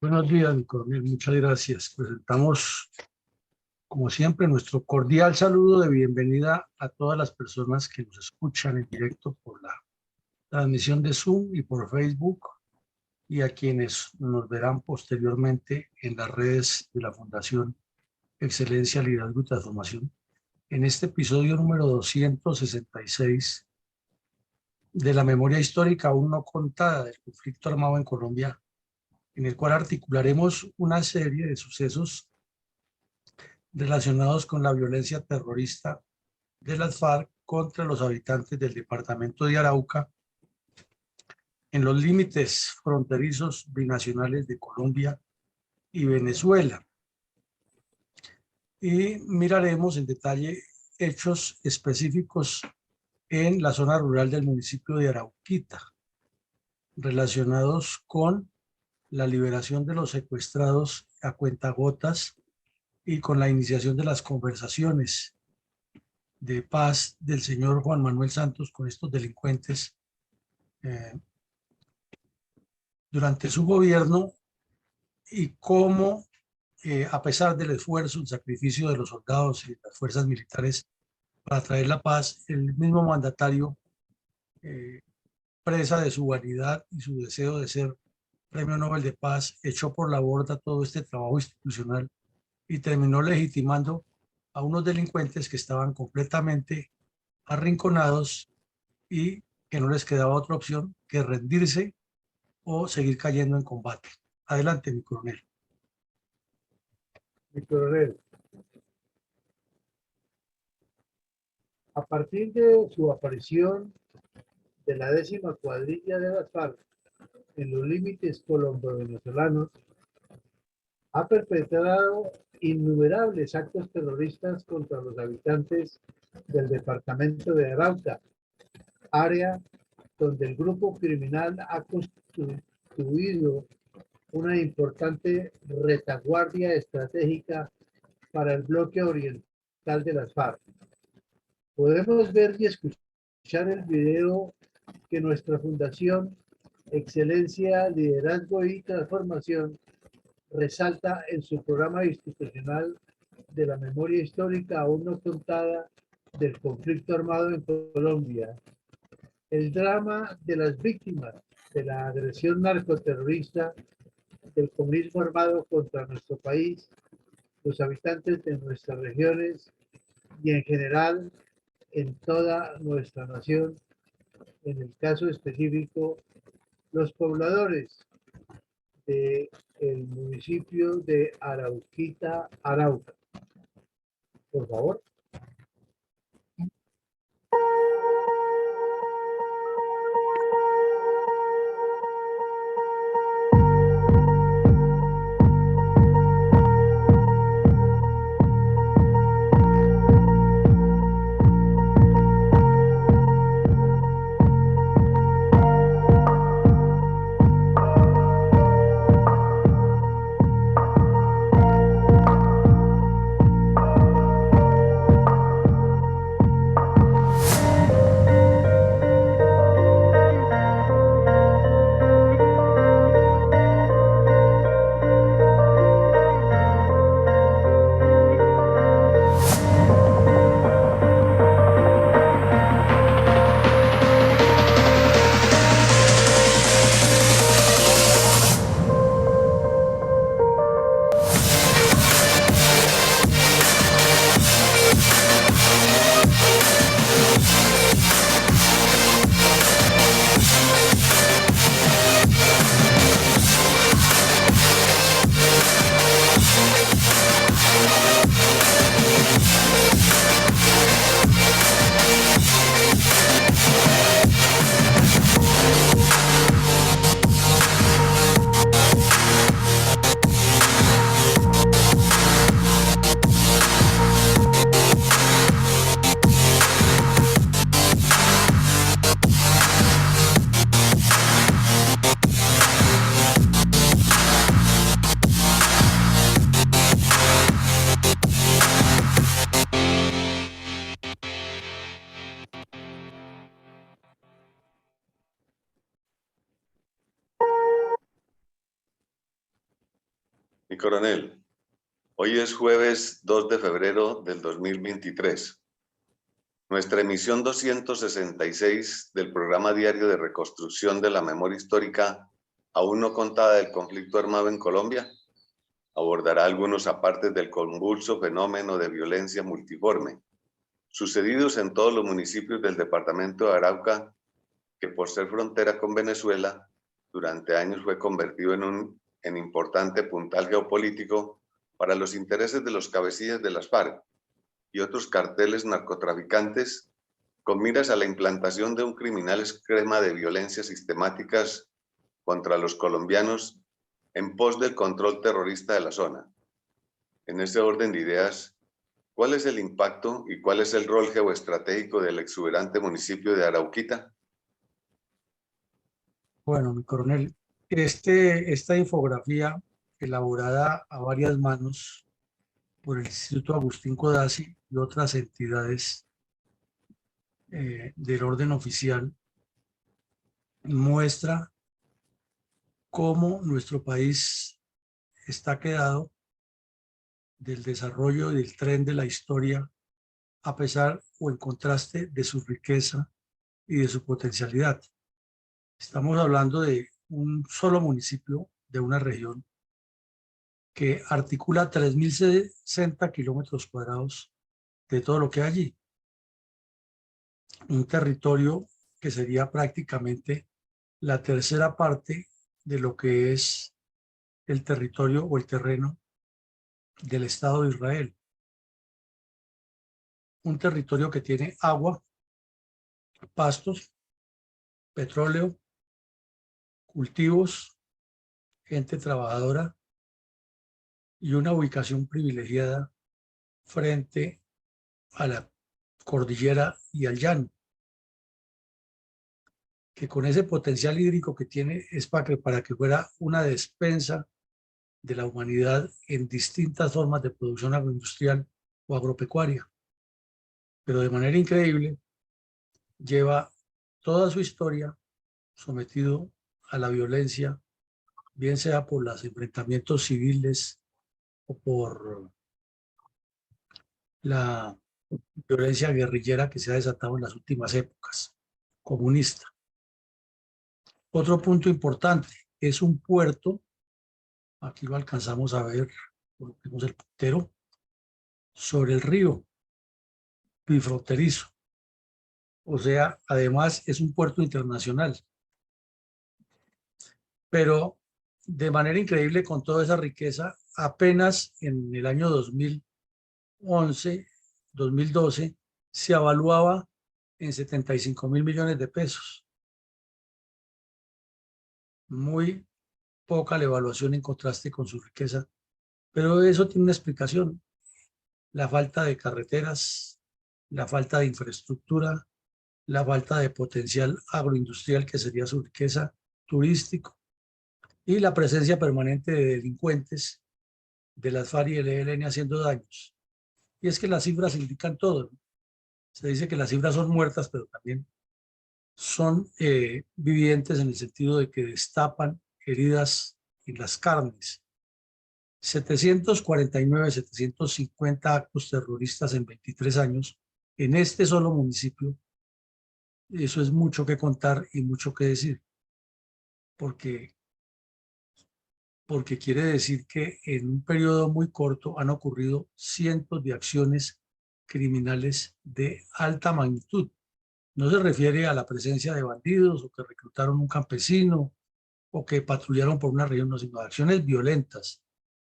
Buenos días, mi coronel. Muchas gracias. Presentamos, como siempre, nuestro cordial saludo de bienvenida a todas las personas que nos escuchan en directo por la transmisión de Zoom y por Facebook, y a quienes nos verán posteriormente en las redes de la Fundación Excelencia, Liderazgo y Transformación. En este episodio número 266 de la memoria histórica aún no contada del conflicto armado en Colombia, en el cual articularemos una serie de sucesos relacionados con la violencia terrorista de las FARC contra los habitantes del departamento de Arauca en los límites fronterizos binacionales de Colombia y Venezuela. Y miraremos en detalle hechos específicos en la zona rural del municipio de Arauquita, relacionados con la liberación de los secuestrados a cuentagotas y con la iniciación de las conversaciones de paz del señor Juan Manuel Santos con estos delincuentes durante su gobierno, y cómo, a pesar del esfuerzo, el sacrificio de los soldados y las fuerzas militares para traer la paz, el mismo mandatario, presa de su vanidad y su deseo de ser Premio Nobel de Paz, echó por la borda todo este trabajo institucional y terminó legitimando a unos delincuentes que estaban completamente arrinconados y que no les quedaba otra opción que rendirse o seguir cayendo en combate. Adelante, mi coronel. Mi coronel, a partir de su aparición de la 10ª cuadrilla de las FARC en los límites colombo-venezolanos, ha perpetrado innumerables actos terroristas contra los habitantes del departamento de Arauca, área donde el grupo criminal ha constituido una importante retaguardia estratégica para el bloque oriental de las FARC. Podemos ver y escuchar el video que nuestra Fundación Excelencia, Liderazgo y Transformación resalta en su programa institucional de la memoria histórica aún no contada del conflicto armado en Colombia. El drama de las víctimas de la agresión narcoterrorista del comunismo armado contra nuestro país, los habitantes de nuestras regiones y en general en toda nuestra nación, en el caso específico, los pobladores del municipio de Arauquita, Arauca. Por favor. Mi coronel, hoy es jueves 2 de febrero del 2023. Nuestra emisión 266 del programa diario de reconstrucción de la memoria histórica aún no contada del conflicto armado en Colombia abordará algunos apartes del convulso fenómeno de violencia multiforme, sucedidos en todos los municipios del departamento de Arauca, que por ser frontera con Venezuela, durante años fue convertido en importante puntal geopolítico para los intereses de los cabecillas de las FARC y otros carteles narcotraficantes con miras a la implantación de un criminal esquema de violencias sistemáticas contra los colombianos en pos del control terrorista de la zona. En ese orden de ideas, ¿cuál es el impacto y cuál es el rol geoestratégico del exuberante municipio de Arauquita? Bueno, mi coronel, esta infografía elaborada a varias manos por el Instituto Agustín Codazzi y otras entidades del orden oficial muestra cómo nuestro país está quedado del desarrollo del tren de la historia a pesar o en contraste de su riqueza y de su potencialidad. Estamos hablando de un solo municipio de una región que articula 3.060 kilómetros cuadrados de todo lo que hay allí. Un territorio que sería prácticamente la tercera parte de lo que es el territorio o el terreno del Estado de Israel. Un territorio que tiene agua, pastos, petróleo, cultivos, gente trabajadora y una ubicación privilegiada frente a la cordillera y al llano, que con ese potencial hídrico que tiene es para que fuera una despensa de la humanidad en distintas formas de producción agroindustrial o agropecuaria. Pero de manera increíble, lleva toda su historia sometido a la violencia, bien sea por los enfrentamientos civiles o por la violencia guerrillera que se ha desatado en las últimas épocas, comunista. Otro punto importante, es un puerto, aquí lo alcanzamos a ver, coloquemos el puntero, sobre el río bifronterizo. O sea, además es un puerto internacional. Pero de manera increíble, con toda esa riqueza, apenas en el año 2011, 2012, se evaluaba en 75.000 millones de pesos. Muy poca la evaluación en contraste con su riqueza, pero eso tiene una explicación: la falta de carreteras, la falta de infraestructura, la falta de potencial agroindustrial que sería su riqueza, turístico, y la presencia permanente de delincuentes de las FARC y el ELN haciendo daños. Y es que las cifras indican todo, ¿no? Se dice que las cifras son muertas, pero también son vivientes en el sentido de que destapan heridas en las carnes. 749, 750 actos terroristas en 23 años en este solo municipio. Eso es mucho que contar y mucho que decir, porque quiere decir que en un periodo muy corto han ocurrido cientos de acciones criminales de alta magnitud. No se refiere a la presencia de bandidos o que reclutaron un campesino o que patrullaron por una región, no, sino acciones violentas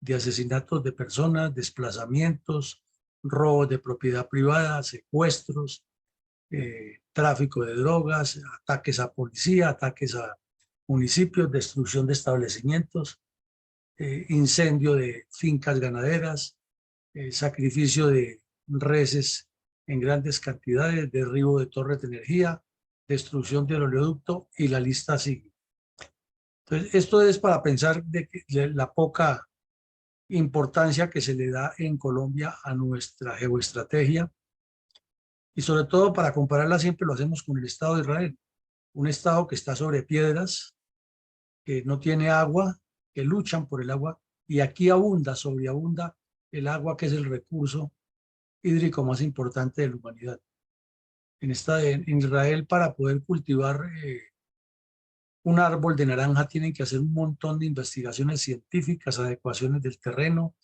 de asesinatos de personas, desplazamientos, robos de propiedad privada, secuestros, tráfico de drogas, ataques a policía, ataques a municipios, destrucción de establecimientos, incendio de fincas ganaderas, sacrificio de reses en grandes cantidades, derribo de torres de energía, destrucción del oleoducto y la lista sigue. Entonces, esto es para pensar de la poca importancia que se le da en Colombia a nuestra geoestrategia y sobre todo para compararla siempre lo hacemos con el Estado de Israel, un Estado que está sobre piedras, que no tiene agua, que luchan por el agua y aquí abunda, sobreabunda el agua, que es el recurso hídrico más importante de la humanidad. En Israel, para poder cultivar un árbol de naranja, tienen que hacer un montón de investigaciones científicas, adecuaciones del terreno,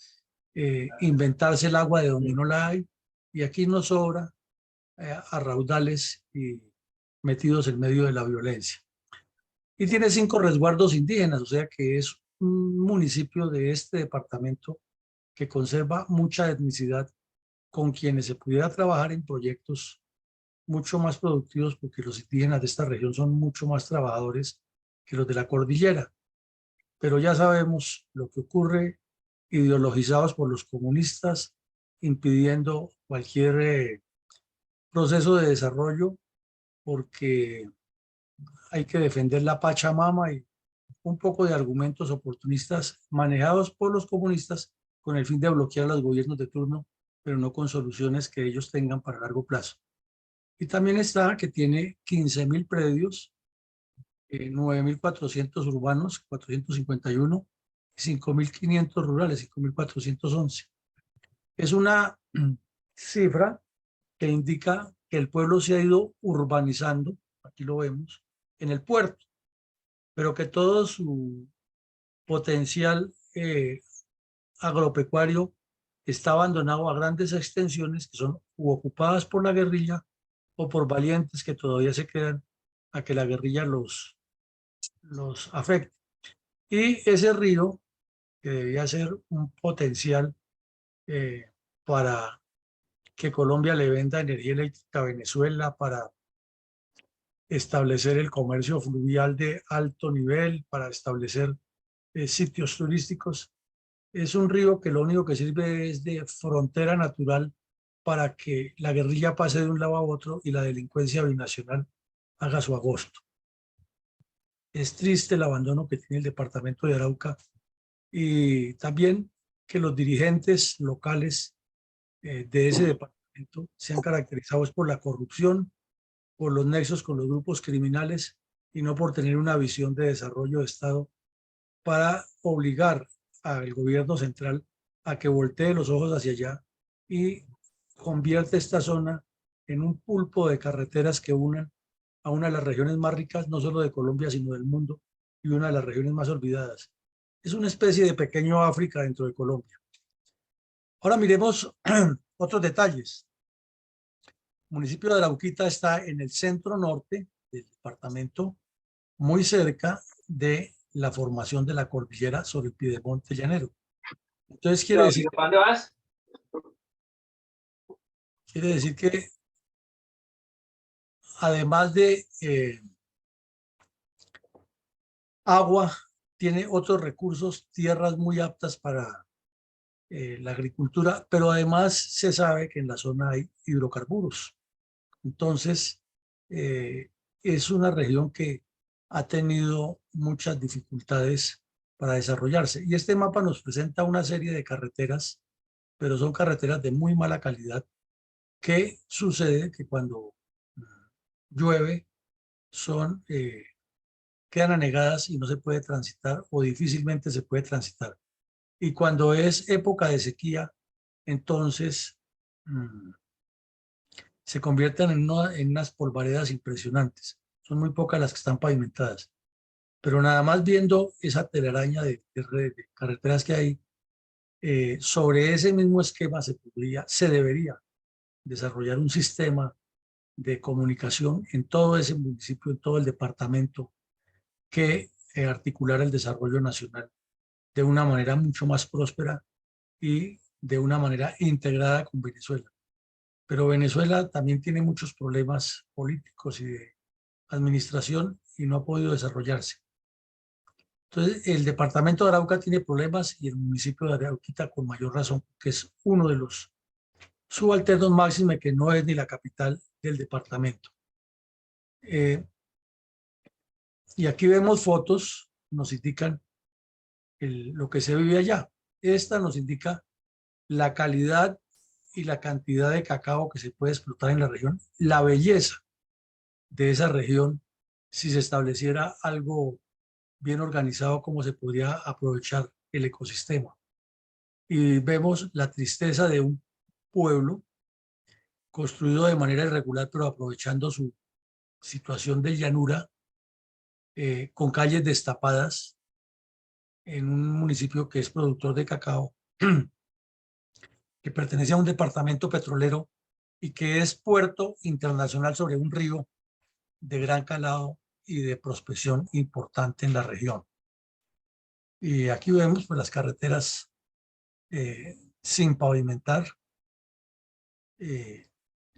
inventarse el agua de donde no la hay, y aquí nos sobra a raudales y metidos en medio de la violencia. Y tiene 5 resguardos indígenas, o sea que es un municipio de este departamento que conserva mucha etnicidad, con quienes se pudiera trabajar en proyectos mucho más productivos, porque los indígenas de esta región son mucho más trabajadores que los de la cordillera. Pero ya sabemos lo que ocurre, ideologizados por los comunistas, impidiendo cualquier proceso de desarrollo, porque hay que defender la Pachamama, y un poco de argumentos oportunistas manejados por los comunistas con el fin de bloquear a los gobiernos de turno, pero no con soluciones que ellos tengan para largo plazo. Y también está que tiene 15.000 predios, 9.400 urbanos, 451, y 5.500 rurales, 5.411. Es una cifra que indica que el pueblo se ha ido urbanizando, aquí lo vemos, en el puerto, pero que todo su potencial agropecuario está abandonado a grandes extensiones que son u ocupadas por la guerrilla o por valientes que todavía se quedan a que la guerrilla los afecte. Y ese río, que debía ser un potencial para que Colombia le venda energía eléctrica a Venezuela, para establecer el comercio fluvial de alto nivel, para establecer sitios turísticos, es un río que lo único que sirve es de frontera natural para que la guerrilla pase de un lado a otro y la delincuencia binacional haga su agosto. Es triste el abandono que tiene el departamento de Arauca, y también que los dirigentes locales de ese departamento sean caracterizados por la corrupción, por los nexos con los grupos criminales, y no por tener una visión de desarrollo de Estado para obligar al gobierno central a que voltee los ojos hacia allá y convierte esta zona en un pulpo de carreteras que unan a una de las regiones más ricas, no solo de Colombia, sino del mundo, y una de las regiones más olvidadas. Es una especie de pequeño África dentro de Colombia. Ahora miremos otros detalles. El municipio de Arauquita está en el centro norte del departamento, muy cerca de la formación de la cordillera sobre el piedemonte llanero. Entonces quiere decir que además de agua, tiene otros recursos, tierras muy aptas para la agricultura, pero además se sabe que en la zona hay hidrocarburos. Entonces, es una región que ha tenido muchas dificultades para desarrollarse. Y este mapa nos presenta una serie de carreteras, pero son carreteras de muy mala calidad. ¿Qué sucede? Que cuando llueve quedan anegadas y no se puede transitar, o difícilmente se puede transitar. Y cuando es época de sequía, entonces se convierten en unas polvaredas impresionantes. Son muy pocas las que están pavimentadas. Pero nada más viendo esa telaraña de carreteras que hay, sobre ese mismo esquema se debería desarrollar un sistema de comunicación en todo ese municipio, en todo el departamento, que articular el desarrollo nacional de una manera mucho más próspera y de una manera integrada con Venezuela. Pero Venezuela también tiene muchos problemas políticos y de administración y no ha podido desarrollarse. Entonces, el departamento de Arauca tiene problemas, y el municipio de Arauquita con mayor razón, que es uno de los subalternos máxime, que no es ni la capital del departamento. Y aquí vemos fotos, nos indican lo que se vive allá. Esta nos indica la calidad y la cantidad de cacao que se puede explotar en la región, la belleza de esa región, si se estableciera algo bien organizado, cómo se podría aprovechar el ecosistema. Y vemos la tristeza de un pueblo construido de manera irregular, pero aprovechando su situación de llanura, con calles destapadas en un municipio que es productor de cacao, que pertenece a un departamento petrolero y que es puerto internacional sobre un río de gran calado y de prospección importante en la región. Y aquí vemos pues, las carreteras sin pavimentar,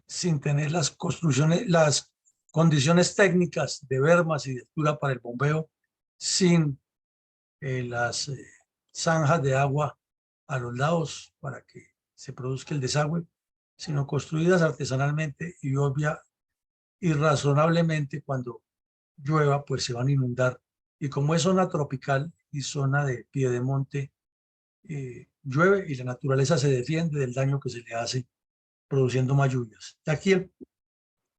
sin tener las construcciones, las condiciones técnicas de bermas y de altura para el bombeo, sin las zanjas de agua a los lados para que se produzca el desagüe, sino construidas artesanalmente y obvia y razonablemente cuando llueva, pues se van a inundar. Y como es zona tropical y zona de piedemonte, llueve y la naturaleza se defiende del daño que se le hace produciendo más lluvias. Aquí el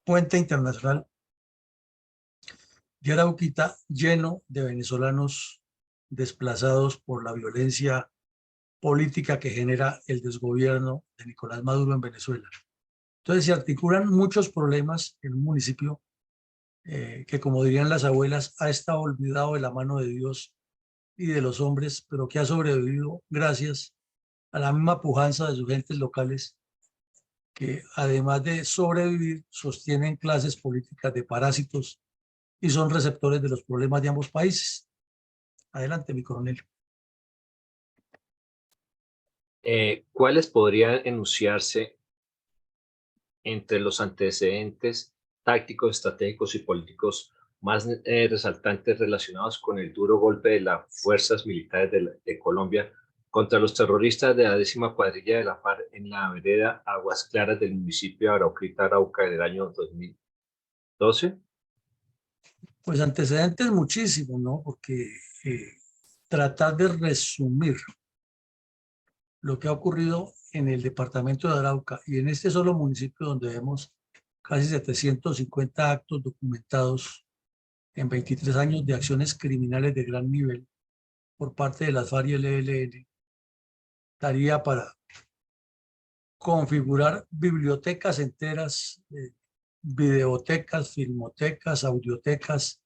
puente internacional de Arauquita lleno de venezolanos desplazados por la violencia política que genera el desgobierno de Nicolás Maduro en Venezuela. Entonces se articulan muchos problemas en un municipio que, como dirían las abuelas, ha estado olvidado de la mano de Dios y de los hombres, pero que ha sobrevivido gracias a la misma pujanza de sus gentes locales, que además de sobrevivir, sostienen clases políticas de parásitos y son receptores de los problemas de ambos países. Adelante, mi coronel. ¿Cuáles podrían enunciarse entre los antecedentes tácticos, estratégicos y políticos más resaltantes relacionados con el duro golpe de las fuerzas militares de Colombia contra los terroristas de la 10ª cuadrilla de la FARC en la vereda Aguas Claras del municipio de Arauquita, Arauca, del año 2012? Pues antecedentes muchísimos, ¿no? Porque tratar de resumir lo que ha ocurrido en el departamento de Arauca y en este solo municipio donde vemos casi 750 actos documentados en 23 años de acciones criminales de gran nivel por parte de las FARC y el ELN, daría para configurar bibliotecas enteras, videotecas, filmotecas, audiotecas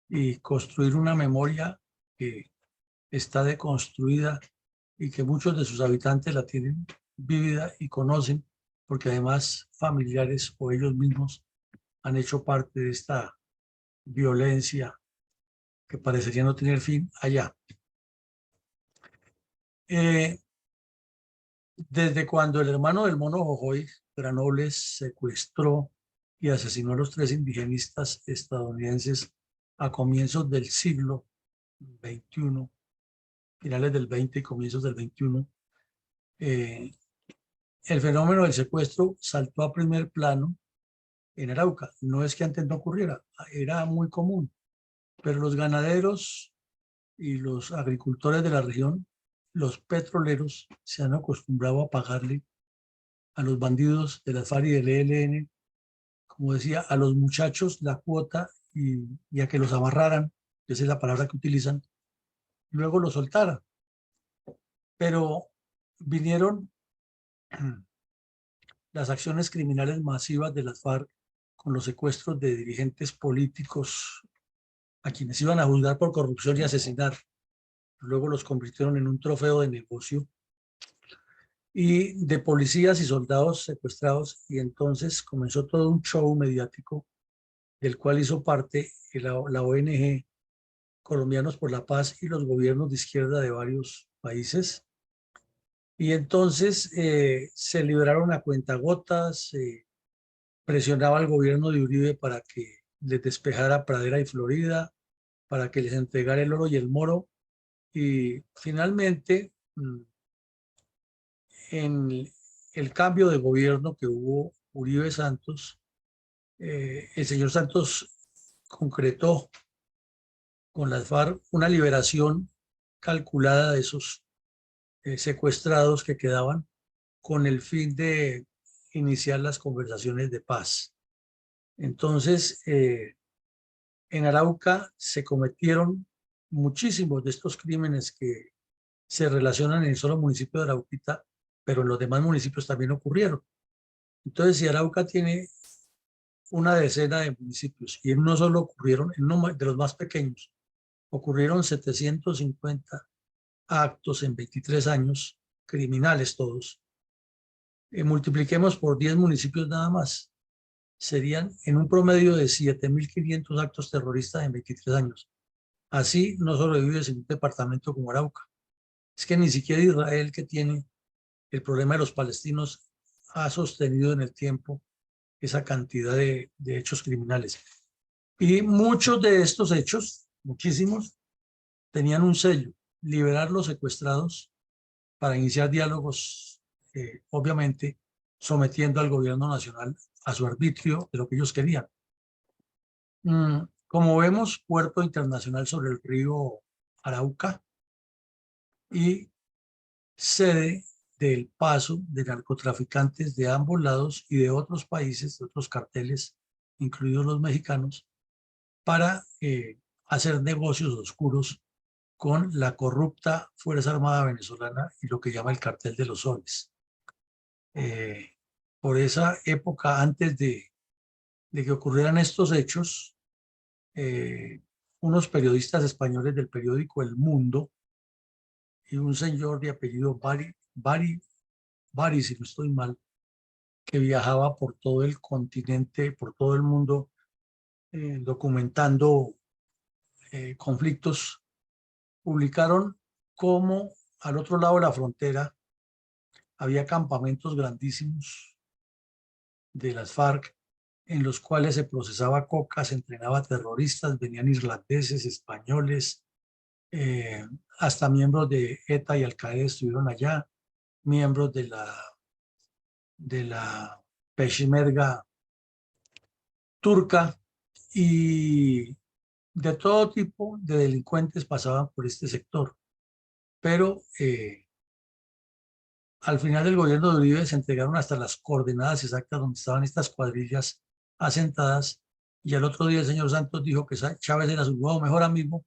y construir una memoria que está deconstruida y que muchos de sus habitantes la tienen vívida y conocen, porque además familiares o ellos mismos han hecho parte de esta violencia que parecería no tener fin allá. Desde cuando el hermano del mono Jojoy, Granobles, secuestró y asesinó a los 3 indigenistas estadounidenses a comienzos del siglo XXI, finales del 20 y comienzos del 21, el fenómeno del secuestro saltó a primer plano en Arauca. No es que antes no ocurriera, era muy común, pero los ganaderos y los agricultores de la región, los petroleros, se han acostumbrado a pagarle a los bandidos de las FARC y del ELN, como decía, a los muchachos la cuota y a que los amarraran, esa es la palabra que utilizan, y luego los soltaran. Pero vinieron las acciones criminales masivas de las FARC con los secuestros de dirigentes políticos a quienes iban a juzgar por corrupción y asesinar. Luego los convirtieron en un trofeo de negocio, y de policías y soldados secuestrados, y entonces comenzó todo un show mediático del cual hizo parte la ONG Colombianos por la Paz y los gobiernos de izquierda de varios países. Y entonces se liberaron a cuentagotas, presionaba al gobierno de Uribe para que les despejara Pradera y Florida, para que les entregara el oro y el moro, y finalmente en el cambio de gobierno que hubo Uribe Santos, el señor Santos concretó con las FARC una liberación calculada de esos secuestrados que quedaban, con el fin de iniciar las conversaciones de paz. Entonces, en Arauca se cometieron muchísimos de estos crímenes que se relacionan en el solo municipio de Arauquita, pero en los demás municipios también ocurrieron. Entonces, si Arauca tiene una decena de municipios y en uno solo ocurrieron, en uno de los más pequeños, ocurrieron 750 actos en 23 años, criminales todos. Multipliquemos por 10 municipios nada más. Serían en un promedio de 7.500 actos terroristas en 23 años. Así no sobrevive en un departamento como Arauca. Es que ni siquiera Israel, que tiene el problema de los palestinos, ha sostenido en el tiempo esa cantidad de hechos criminales. Y muchos de estos hechos, muchísimos, tenían un sello: liberar los secuestrados para iniciar diálogos, obviamente sometiendo al gobierno nacional a su arbitrio de lo que ellos querían. Como vemos, puerto internacional sobre el río Arauca y sede del paso de narcotraficantes de ambos lados y de otros países, de otros carteles, incluidos los mexicanos, para hacer negocios oscuros con la corrupta Fuerza Armada venezolana y lo que llama el cartel de los soles. Por esa época, antes de que ocurrieran estos hechos, unos periodistas españoles del periódico El Mundo y un señor de apellido Bari, si no estoy mal, que viajaba por todo el continente, por todo el mundo, documentando conflictos, publicaron cómo al otro lado de la frontera había campamentos grandísimos de las FARC en los cuales se procesaba coca, se entrenaba terroristas, venían irlandeses, españoles, hasta miembros de ETA y Al-Qaeda estuvieron allá, miembros de la Peshmerga turca, y de todo tipo de delincuentes pasaban por este sector. Pero al final del gobierno de Uribe se entregaron hasta las coordenadas exactas donde estaban estas cuadrillas asentadas, y al otro día el señor Santos dijo que Chávez era su nuevo mejor amigo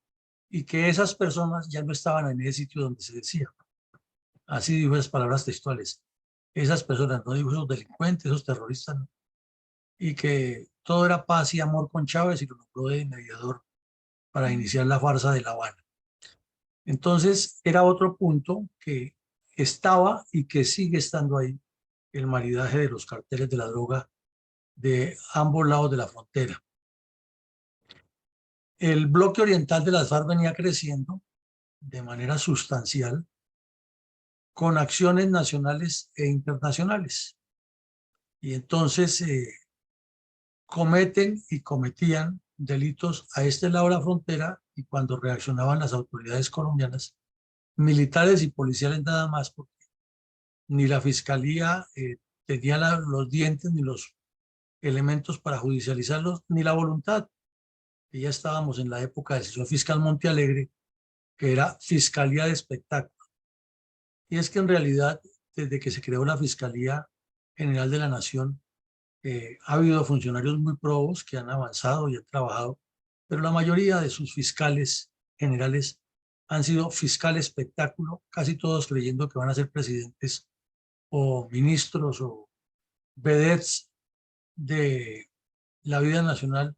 y que esas personas ya no estaban en ese sitio donde se decía. Así dijo esas palabras textuales. Esas personas, no dijo esos delincuentes, esos terroristas, no. Y que todo era paz y amor con Chávez, y lo nombró de mediador para iniciar la farsa de La Habana. Entonces era otro punto que estaba y que sigue estando ahí, el maridaje de los carteles de la droga de ambos lados de la frontera. El bloque oriental de las FARC venía creciendo de manera sustancial con acciones nacionales e internacionales. Y entonces cometen y cometían delitos a este lado de la frontera, y cuando reaccionaban las autoridades colombianas, militares y policiales nada más, porque ni la fiscalía tenía los dientes ni los elementos para judicializarlos, ni la voluntad. Y ya estábamos en la época del señor fiscal Montealegre, que era Fiscalía de Espectáculo. Y es que en realidad, desde que se creó la Fiscalía General de la Nación, ha habido funcionarios muy probos que han avanzado y han trabajado, pero la mayoría de sus fiscales generales han sido fiscal espectáculo, casi todos creyendo que van a ser presidentes o ministros o vedettes de la vida nacional,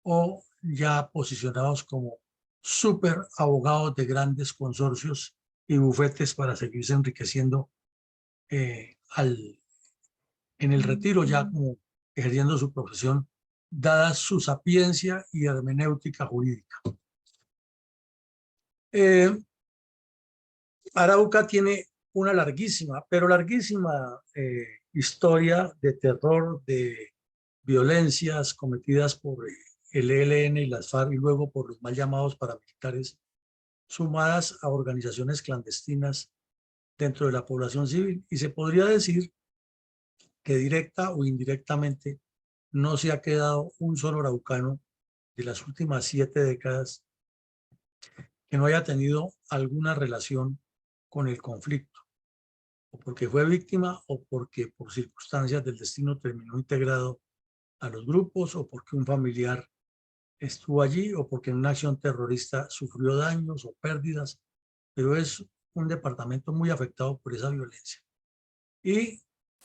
o ya posicionados como súper abogados de grandes consorcios y bufetes para seguirse enriqueciendo en el retiro, ya como ejerciendo su profesión, dada su sapiencia y hermenéutica jurídica. Arauca tiene una larguísima, pero larguísima historia de terror, de violencias cometidas por el ELN y las FARC, y luego por los mal llamados paramilitares, sumadas a organizaciones clandestinas dentro de la población civil. Y se podría decir que directa o indirectamente no se ha quedado un solo araucano de las últimas 7 décadas que no haya tenido alguna relación con el conflicto, o porque fue víctima, o porque por circunstancias del destino terminó integrado a los grupos, o porque un familiar estuvo allí, o porque en una acción terrorista sufrió daños o pérdidas, pero es un departamento muy afectado por esa violencia. Y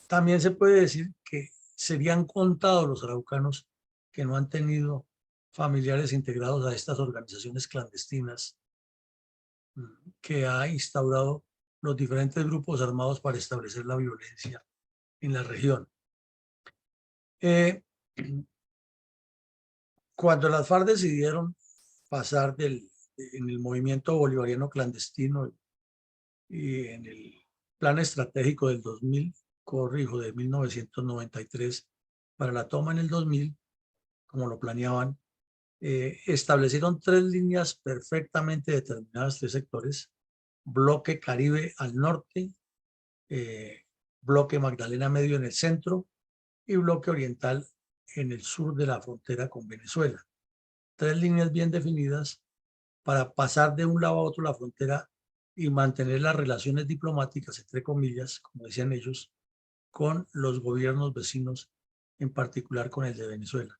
también se puede decir que serían contados los araucanos que no han tenido familiares integrados a estas organizaciones clandestinas que ha instaurado los diferentes grupos armados para establecer la violencia en la región. Cuando las FARC decidieron pasar en el movimiento bolivariano clandestino y en el plan estratégico del 2000, corrijo, de 1993, para la toma en el 2000, como lo planeaban, establecieron 3 líneas perfectamente determinadas, 3 sectores: bloque Caribe al norte, bloque Magdalena Medio en el centro y bloque oriental en el sur de la frontera con Venezuela. 3 líneas bien definidas para pasar de un lado a otro la frontera y mantener las relaciones diplomáticas, entre comillas, como decían ellos, con los gobiernos vecinos, en particular con el de Venezuela.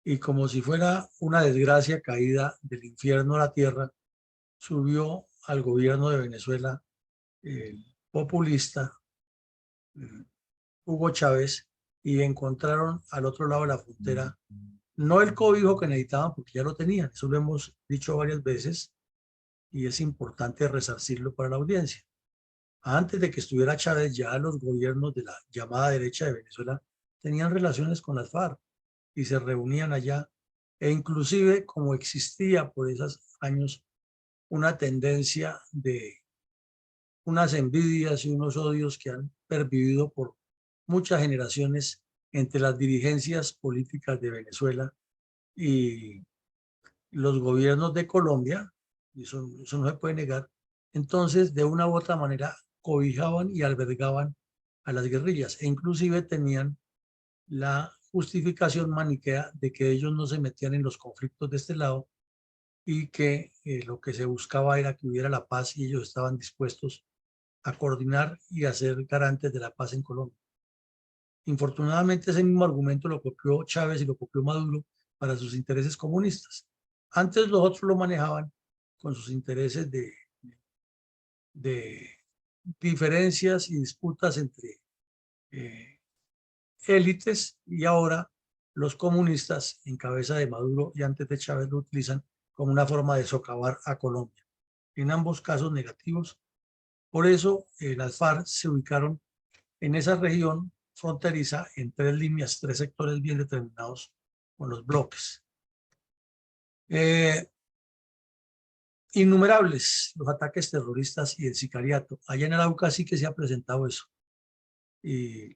Y como si fuera una desgracia caída del infierno a la tierra, subió al gobierno de Venezuela el populista Hugo Chávez, y encontraron al otro lado de la frontera no el cobijo que necesitaban, porque ya lo tenían. Eso lo hemos dicho varias veces y es importante resarcirlo para la audiencia. Antes de que estuviera Chávez, ya los gobiernos de la llamada derecha de Venezuela tenían relaciones con las FARC y se reunían allá, e inclusive, como existía por esos años una tendencia de unas envidias y unos odios que han pervivido por muchas generaciones entre las dirigencias políticas de Venezuela y los gobiernos de Colombia, y eso no se puede negar. Entonces, de una u otra manera, cobijaban y albergaban a las guerrillas, e inclusive tenían la justificación maniquea de que ellos no se metían en los conflictos de este lado y que lo que se buscaba era que hubiera la paz, y ellos estaban dispuestos a coordinar y a ser garantes de la paz en Colombia. Infortunadamente, ese mismo argumento lo copió Chávez y lo copió Maduro para sus intereses comunistas. Antes los otros lo manejaban con sus intereses de diferencias y disputas entre élites, y ahora los comunistas en cabeza de Maduro y antes de Chávez lo utilizan como una forma de socavar a Colombia. En ambos casos negativos. Por eso las FARC se ubicaron en esa región fronteriza en 3 líneas, 3 sectores bien determinados con los bloques. Innumerables los ataques terroristas y el sicariato. Allá en Arauca sí que se ha presentado eso. Y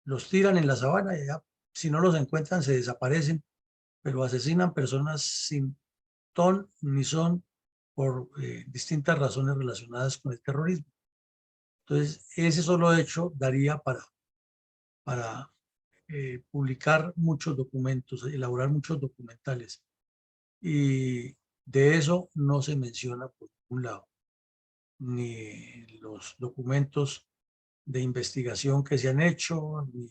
los tiran en la sabana y allá, si no los encuentran, se desaparecen, pero asesinan personas sin ton ni son por distintas razones relacionadas con el terrorismo. Entonces, ese solo hecho daría para publicar muchos documentos, elaborar muchos documentales. Y de eso no se menciona por ningún lado, ni los documentos de investigación que se han hecho, ni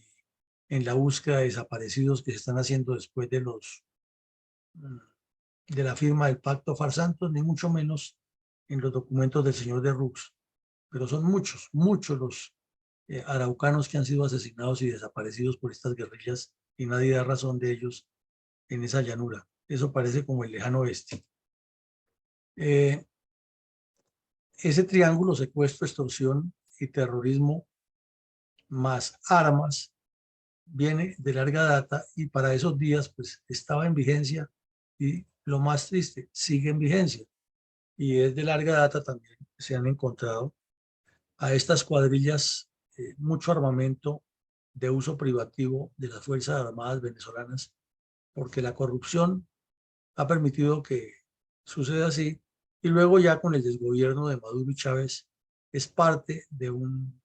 en la búsqueda de desaparecidos que se están haciendo después de la firma del Pacto Farsantos, ni mucho menos en los documentos del señor de Rux. Pero son muchos, muchos los araucanos que han sido asesinados y desaparecidos por estas guerrillas, y nadie da razón de ellos en esa llanura. Eso parece como el lejano oeste. Ese triángulo, secuestro, extorsión y terrorismo más armas, viene de larga data, y para esos días pues estaba en vigencia, y lo más triste, sigue en vigencia, y es de larga data también. Se han encontrado a estas cuadrillas mucho armamento de uso privativo de las Fuerzas Armadas venezolanas, porque la corrupción ha permitido que suceda así, y luego ya con el desgobierno de Maduro y Chávez es parte de un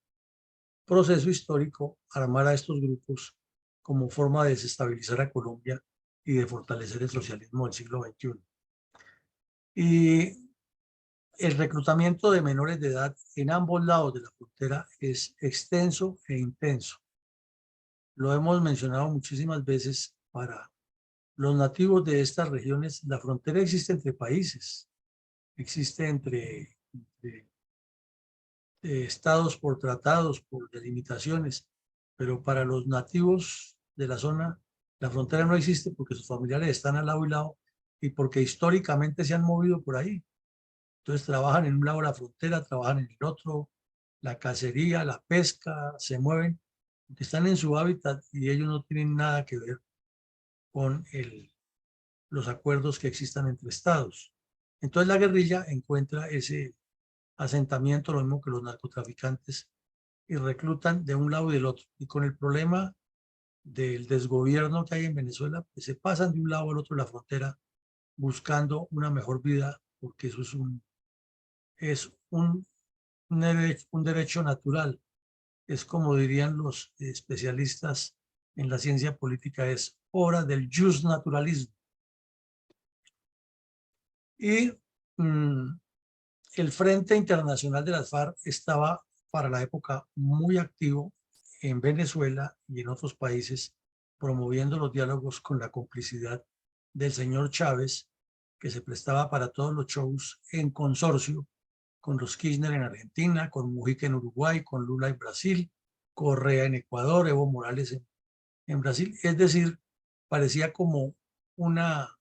proceso histórico armar a estos grupos como forma de desestabilizar a Colombia y de fortalecer el socialismo del siglo XXI. Y el reclutamiento de menores de edad en ambos lados de la frontera es extenso e intenso. Lo hemos mencionado muchísimas veces. Para los nativos de estas regiones, la frontera existe entre países, existe entre estados por tratados, por delimitaciones, pero para los nativos de la zona, la frontera no existe porque sus familiares están al lado y lado y porque históricamente se han movido por ahí. Entonces trabajan en un lado de la frontera, trabajan en el otro, la cacería, la pesca, se mueven, porque están en su hábitat y ellos no tienen nada que ver con los acuerdos que existan entre estados. Entonces la guerrilla encuentra ese asentamiento, lo mismo que los narcotraficantes, y reclutan de un lado y del otro. Y con el problema del desgobierno que hay en Venezuela, pues se pasan de un lado al otro de la frontera buscando una mejor vida, porque eso es un derecho natural. Es como dirían los especialistas en la ciencia política, es hora del justnaturalismo. Y el Frente Internacional de las FARC estaba para la época muy activo en Venezuela y en otros países, promoviendo los diálogos con la complicidad del señor Chávez, que se prestaba para todos los shows en consorcio con los Kirchner en Argentina, con Mujica en Uruguay, con Lula en Brasil, Correa en Ecuador, Evo Morales en Brasil. Es decir, parecía como una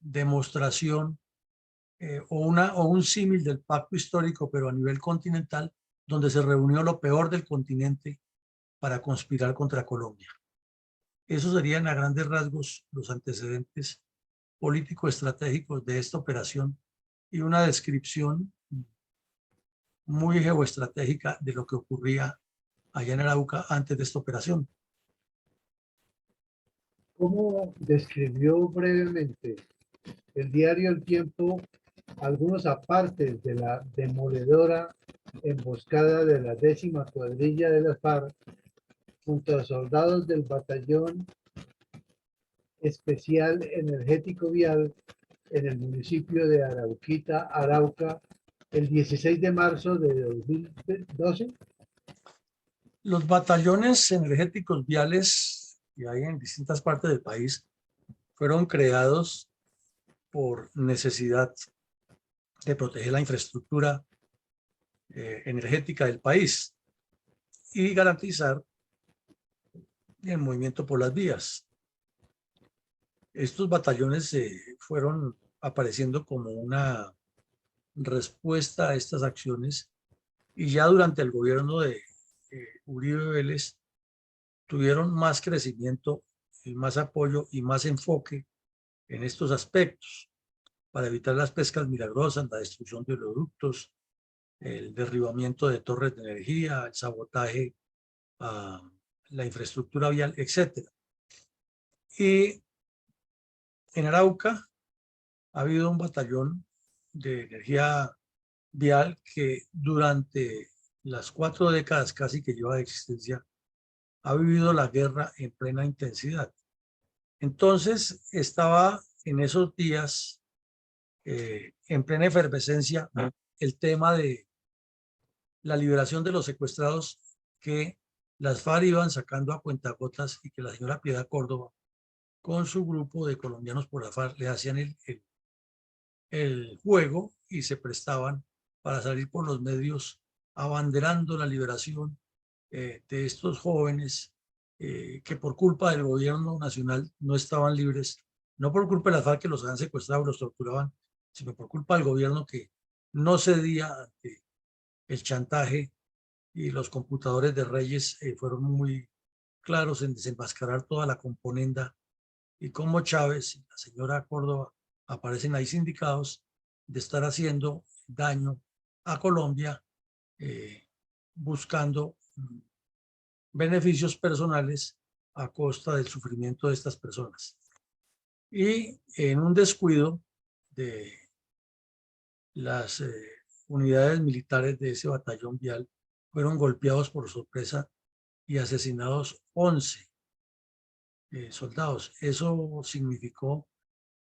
demostración o un símil del pacto histórico, pero a nivel continental, donde se reunió lo peor del continente para conspirar contra Colombia. Esos serían a grandes rasgos los antecedentes político-estratégicos de esta operación y una descripción muy geoestratégica de lo que ocurría allá en Arauca antes de esta operación. ¿Cómo describió brevemente el diario El Tiempo algunos apartes de la demoledora emboscada de la 10ª cuadrilla de las FARC junto a soldados del batallón especial energético vial en el municipio de Arauquita, Arauca, el 16 de marzo de 2012? Los batallones energéticos viales que hay en distintas partes del país fueron creados por necesidad de proteger la infraestructura energética del país y garantizar el movimiento por las vías. Estos batallones fueron apareciendo como una respuesta a estas acciones y ya durante el gobierno de Uribe Vélez tuvieron más crecimiento, y más apoyo y más enfoque en estos aspectos para evitar las pescas milagrosas, la destrucción de oleoductos, el derribamiento de torres de energía, el sabotaje a la infraestructura vial, etc. Y en Arauca ha habido un batallón de energía vial que durante las 4 décadas casi que lleva de existencia ha vivido la guerra en plena intensidad. Entonces estaba en esos días en plena efervescencia el tema de la liberación de los secuestrados que las FARC iban sacando a cuentagotas y que la señora Piedad Córdoba con su grupo de colombianos por la FARC le hacían el juego y se prestaban para salir por los medios abanderando la liberación de estos jóvenes que por culpa del gobierno nacional no estaban libres, no por culpa de las FARC que los habían secuestrado, los torturaban, sino por culpa del gobierno que no cedía ante el chantaje, y los computadores de Reyes fueron muy claros en desenmascarar toda la componenda y cómo Chávez y la señora Córdoba aparecen ahí sindicados de estar haciendo daño a Colombia buscando beneficios personales a costa del sufrimiento de estas personas. Y en un descuido de las unidades militares de ese batallón vial, fueron golpeados por sorpresa y asesinados 11 soldados. Eso significó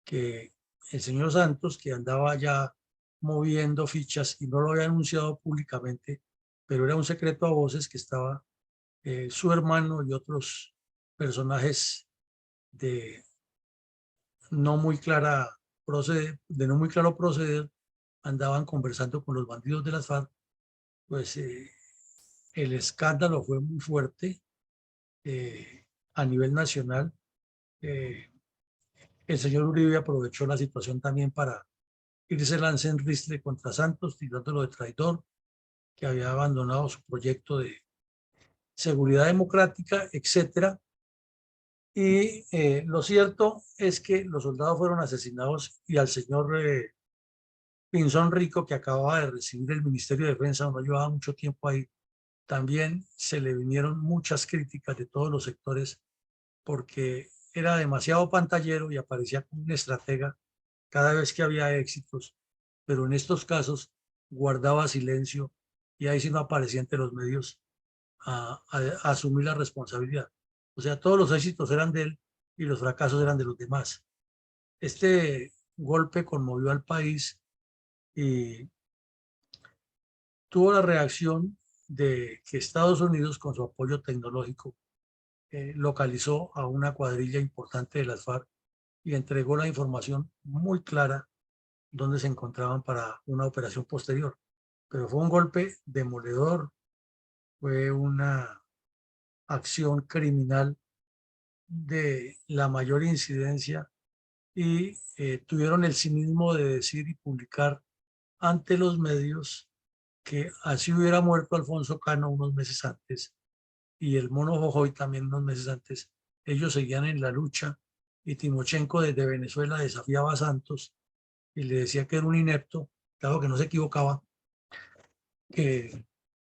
que el señor Santos, que andaba ya moviendo fichas y no lo había anunciado públicamente, pero era un secreto a voces que estaba su hermano y otros personajes de no muy claro proceder, andaban conversando con los bandidos de las FARC pues el escándalo fue muy fuerte a nivel nacional. El señor Uribe aprovechó la situación también para irse lance en ristre contra Santos, tirándolo de traidor, que había abandonado su proyecto de seguridad democrática, etcétera. Y lo cierto es que los soldados fueron asesinados y al señor Pinzón Rico, que acababa de recibir el Ministerio de Defensa, no llevaba mucho tiempo ahí, también se le vinieron muchas críticas de todos los sectores porque era demasiado pantallero y aparecía como un estratega cada vez que había éxitos, pero en estos casos guardaba silencio y ahí sí no aparecía ante los medios a asumir la responsabilidad. O sea, todos los éxitos eran de él y los fracasos eran de los demás. Este golpe conmovió al país y tuvo la reacción de que Estados Unidos, con su apoyo tecnológico, localizó a una cuadrilla importante de las FARC y entregó la información muy clara donde se encontraban para una operación posterior. Pero fue un golpe demoledor, fue una acción criminal de la mayor incidencia y tuvieron el cinismo de decir y publicar ante los medios que así hubiera muerto Alfonso Cano unos meses antes y el Mono Jojoy también unos meses antes. Ellos seguían en la lucha y Timochenko desde Venezuela desafiaba a Santos y le decía que era un inepto, claro que no se equivocaba, que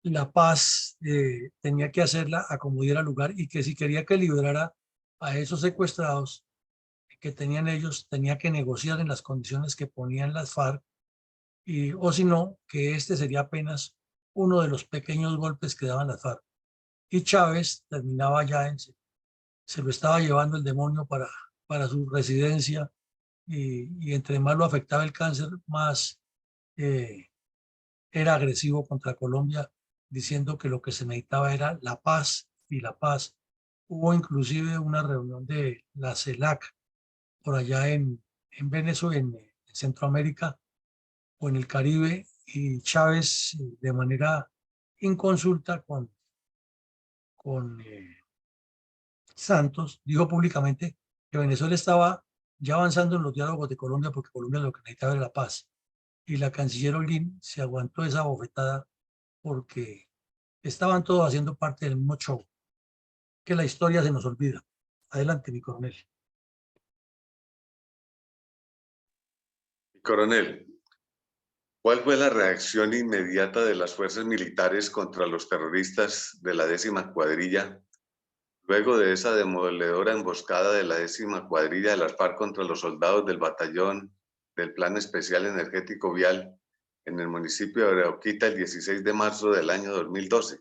la paz tenía que hacerla a como diera lugar y que si quería que liberara a esos secuestrados que tenían ellos, tenía que negociar en las condiciones que ponían las FARC y, o si no, que este sería apenas uno de los pequeños golpes que daban las FARC. Y Chávez terminaba ya se lo estaba llevando el demonio para su residencia y entre más lo afectaba el cáncer, más era agresivo contra Colombia, diciendo que lo que se necesitaba era la paz y la paz. Hubo inclusive una reunión de la CELAC por allá en Venezuela, en Centroamérica o en el Caribe, y Chávez de manera inconsulta con Santos dijo públicamente que Venezuela estaba ya avanzando en los diálogos de Colombia porque Colombia lo que necesitaba era la paz. Y la canciller Olguín se aguantó esa bofetada porque estaban todos haciendo parte del mismo show, que la historia se nos olvida. Adelante, mi coronel. Coronel, ¿cuál fue la reacción inmediata de las fuerzas militares contra los terroristas de la 10ª cuadrilla luego de esa demoledora emboscada de la 10ª cuadrilla de las FARC contra los soldados del batallón del Plan Especial Energético Vial en el municipio de Arauquita el 16 de marzo del año 2012?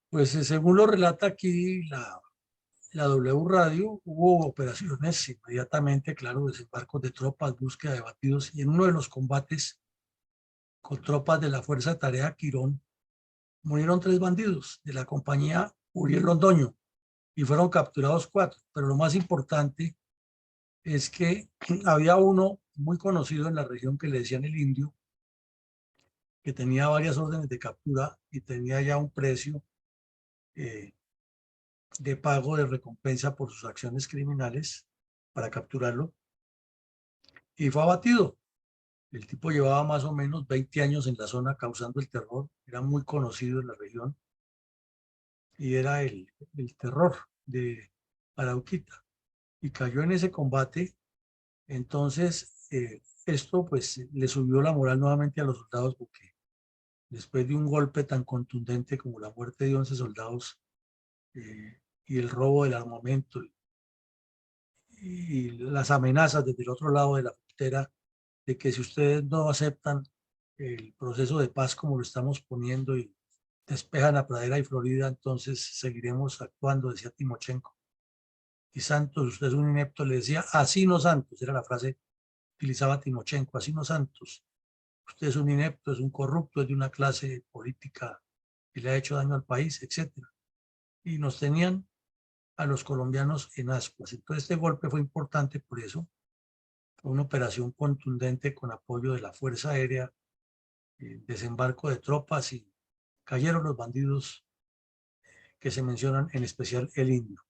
Pues según lo relata aquí la W Radio, hubo operaciones inmediatamente, claro, desembarcos de tropas, búsqueda de batidos, y en uno de los combates con tropas de la Fuerza de Tarea Quirón, murieron 3 bandidos de la compañía Uriel Londoño y fueron capturados 4. Pero lo más importante es que había uno muy conocido en la región que le decían el Indio, que tenía varias órdenes de captura y tenía ya un precio de pago de recompensa por sus acciones criminales para capturarlo y fue abatido. El tipo llevaba más o menos 20 años en la zona causando el terror, era muy conocido en la región y era el terror de Arauquita y cayó en ese combate. Entonces esto pues le subió la moral nuevamente a los soldados porque después de un golpe tan contundente como la muerte de 11 soldados y el robo del armamento y las amenazas desde el otro lado de la frontera de que si ustedes no aceptan el proceso de paz como lo estamos poniendo y despejan a Pradera y Florida, entonces seguiremos actuando, decía Timochenko. Y Santos, usted es un inepto, le decía, así no Santos, era la frase que utilizaba Timochenko, así no Santos. Usted es un inepto, es un corrupto, es de una clase política que le ha hecho daño al país, etcétera. Y nos tenían a los colombianos en ascuas. Entonces este golpe fue importante por eso. Fue una operación contundente con apoyo de la Fuerza Aérea desembarco de tropas y cayeron los bandidos que se mencionan, en especial el Indio.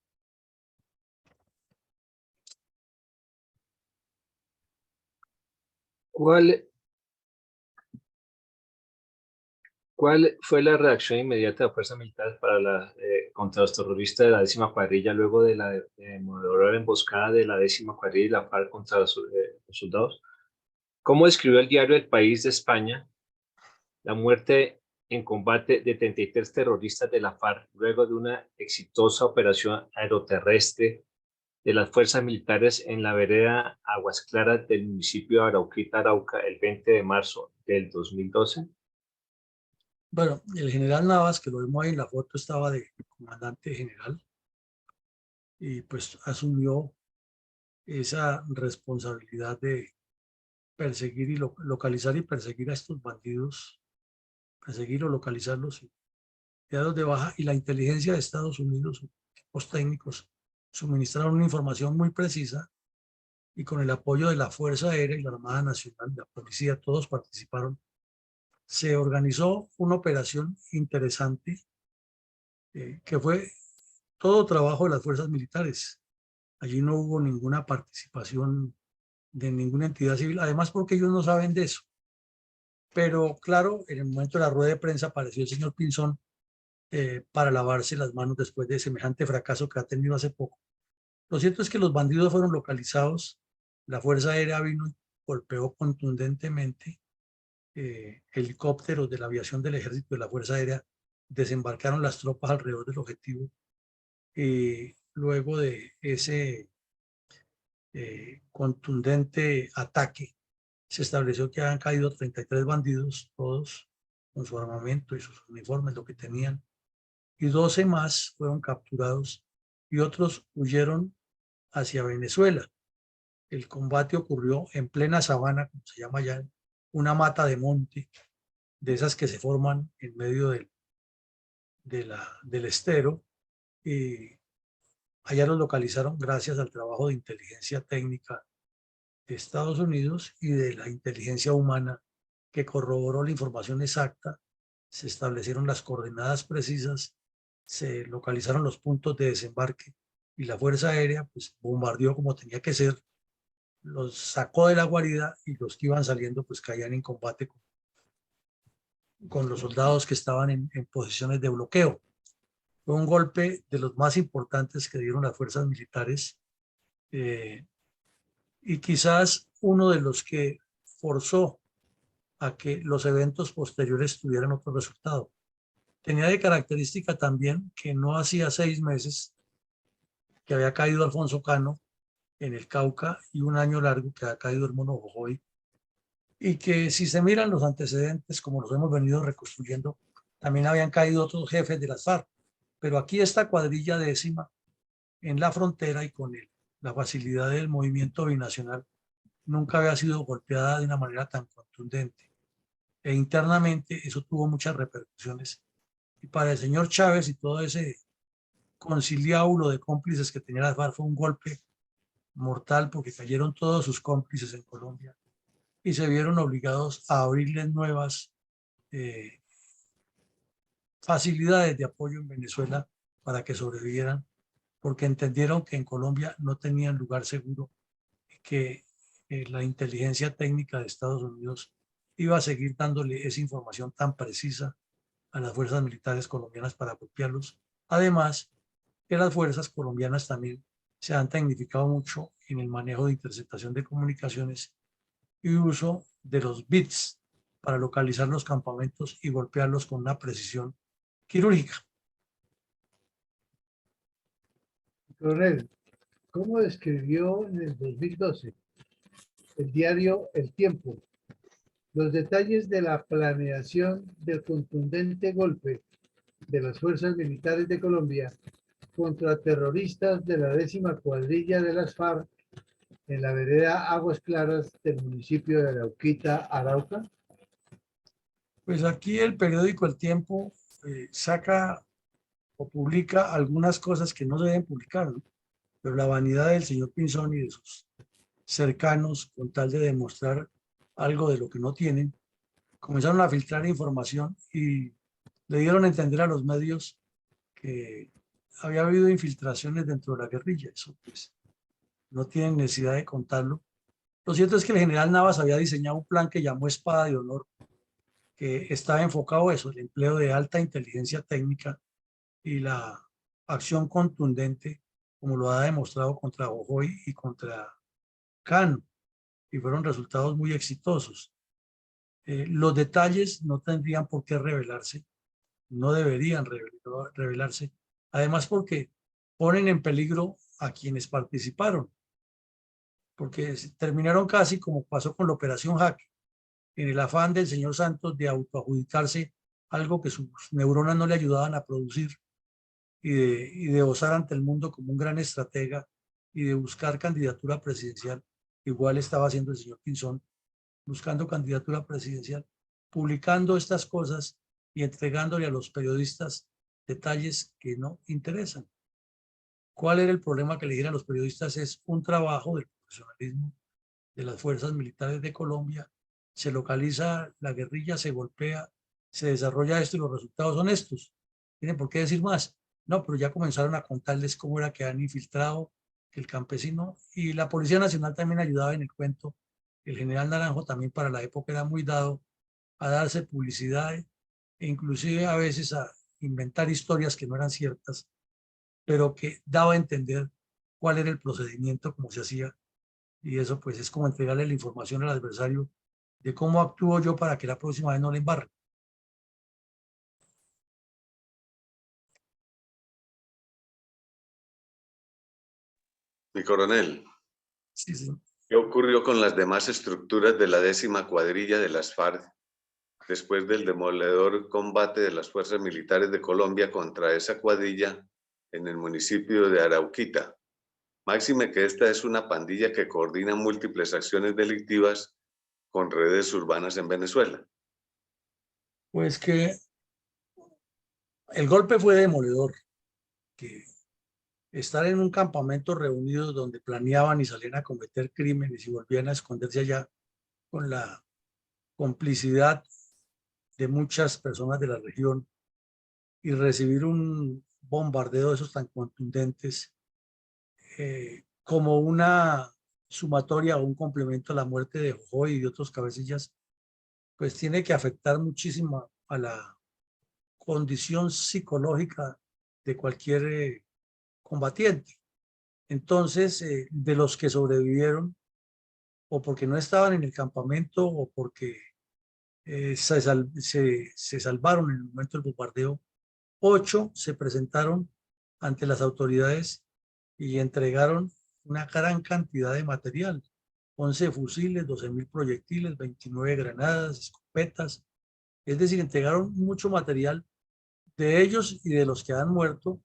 ¿Cuál fue la reacción inmediata de fuerzas militares contra los terroristas de la 10ª cuadrilla luego de la demoledora emboscada de la 10ª cuadrilla y la FARC contra los soldados? ¿Cómo describió el diario El País de España la muerte en combate de 33 terroristas de la FARC luego de una exitosa operación aeroterrestre de las fuerzas militares en la vereda Aguas Claras del municipio de Arauquita, Arauca, el 20 de marzo del 2012? Bueno, el general Navas, que lo vemos ahí en la foto, estaba de comandante general y pues asumió esa responsabilidad de perseguir y localizar y perseguir a estos bandidos, perseguir o localizarlos y darlos de baja. Y la inteligencia de Estados Unidos, sus equipos técnicos, suministraron una información muy precisa y con el apoyo de la Fuerza Aérea y la Armada Nacional, la policía, todos participaron. Se organizó una operación interesante que fue todo trabajo de las fuerzas militares. Allí no hubo ninguna participación de ninguna entidad civil, además porque ellos no saben de eso. Pero claro, en el momento de la rueda de prensa apareció el señor Pinzón para lavarse las manos después de semejante fracaso que ha tenido hace poco. Lo cierto es que los bandidos fueron localizados, la Fuerza Aérea vino y golpeó contundentemente, helicópteros de la aviación del Ejército y de la Fuerza Aérea desembarcaron las tropas alrededor del objetivo. Luego de ese contundente ataque, se estableció que habían caído 33 bandidos, todos con su armamento y sus uniformes, lo que tenían, y 12 más fueron capturados y otros huyeron hacia Venezuela. El combate ocurrió en plena sabana, como se llama allá, una mata de monte, de esas que se forman en medio del estero, y allá los localizaron gracias al trabajo de inteligencia técnica de Estados Unidos y de la inteligencia humana que corroboró la información exacta. Se establecieron las coordenadas precisas, se localizaron los puntos de desembarque y la Fuerza Aérea pues bombardeó como tenía que ser, los sacó de la guarida y los que iban saliendo pues caían en combate con los soldados que estaban en posiciones de bloqueo. Fue un golpe de los más importantes que dieron las fuerzas militares y quizás uno de los que forzó a que los eventos posteriores tuvieran otro resultado. Tenía de característica también que no hacía 6 meses que había caído Alfonso Cano en el Cauca y un año largo que ha caído el Mono Jojoy, y que si se miran los antecedentes, como los hemos venido reconstruyendo, también habían caído otros jefes de las FARC. Pero aquí esta cuadrilla 10ª en la frontera y con la facilidad del movimiento binacional nunca había sido golpeada de una manera tan contundente. E internamente eso tuvo muchas repercusiones. Y para el señor Chávez y todo ese conciliábulo de cómplices que tenía la FARC fue un golpe mortal, porque cayeron todos sus cómplices en Colombia y se vieron obligados a abrirles nuevas facilidades de apoyo en Venezuela para que sobrevivieran, porque entendieron que en Colombia no tenían lugar seguro y que la inteligencia técnica de Estados Unidos iba a seguir dándole esa información tan precisa a las fuerzas militares colombianas para golpearlos. Además, que las fuerzas colombianas también se han tecnificado mucho en el manejo de interceptación de comunicaciones y uso de los bits para localizar los campamentos y golpearlos con una precisión quirúrgica. Coronel, ¿cómo describió en el 2012 el diario El Tiempo los detalles de la planeación del contundente golpe de las fuerzas militares de Colombia contra terroristas de la 10ª cuadrilla de las FARC en la vereda Aguas Claras del municipio de Arauquita, Arauca? Pues aquí el periódico El Tiempo saca o publica algunas cosas que no se deben publicar, ¿no? Pero la vanidad del señor Pinzón y de sus cercanos, con tal de demostrar algo de lo que no tienen, comenzaron a filtrar información y le dieron a entender a los medios que había habido infiltraciones dentro de la guerrilla. Eso pues no tienen necesidad de contarlo. Lo cierto es que el general Navas había diseñado un plan que llamó Espada de Honor, que estaba enfocado a eso, el empleo de alta inteligencia técnica y la acción contundente, como lo ha demostrado contra Ojoy y contra Cano, y fueron resultados muy exitosos. Los detalles no tendrían por qué revelarse, no deberían revelarse, además porque ponen en peligro a quienes participaron, porque terminaron casi como pasó con la Operación Jaque, en el afán del señor Santos de autoadjudicarse algo que sus neuronas no le ayudaban a producir y de osar ante el mundo como un gran estratega y de buscar candidatura presidencial. Igual estaba haciendo el señor Pinzón, buscando candidatura presidencial, publicando estas cosas y entregándole a los periodistas detalles que no interesan. ¿Cuál era el problema que le dieron a los periodistas? Es un trabajo del profesionalismo de las fuerzas militares de Colombia. Se localiza la guerrilla, se golpea, se desarrolla esto y los resultados son estos. ¿Tienen por qué decir más? No, pero ya comenzaron a contarles cómo era que han infiltrado, que el campesino y la Policía Nacional también ayudaba en el cuento. El general Naranjo también para la época era muy dado a darse publicidad e inclusive a veces a inventar historias que no eran ciertas, pero que daba a entender cuál era el procedimiento, cómo se hacía, y eso pues es como entregarle la información al adversario de cómo actúo yo para que la próxima vez no le embarre. Mi coronel, Sí, sí. ¿qué ocurrió con las demás estructuras de la 10ª cuadrilla de las FARC después del demoledor combate de las fuerzas militares de Colombia contra esa cuadrilla en el municipio de Arauquita? Máxime que esta es una pandilla que coordina múltiples acciones delictivas con redes urbanas en Venezuela. Pues que el golpe fue demoledor, que estar en un campamento reunidos donde planeaban y salían a cometer crímenes y volvían a esconderse allá con la complicidad de muchas personas de la región y recibir un bombardeo de esos tan contundentes como una sumatoria o un complemento a la muerte de Jojoy y de otros cabecillas, pues tiene que afectar muchísimo a la condición psicológica de cualquier combatiente. Entonces, de los que sobrevivieron, o porque no estaban en el campamento, o porque se salvaron en el momento del bombardeo, 8 se presentaron ante las autoridades y entregaron una gran cantidad de material, 11 fusiles, 12.000 proyectiles, 29 granadas, escopetas, es decir, entregaron mucho material de ellos y de los que han muerto,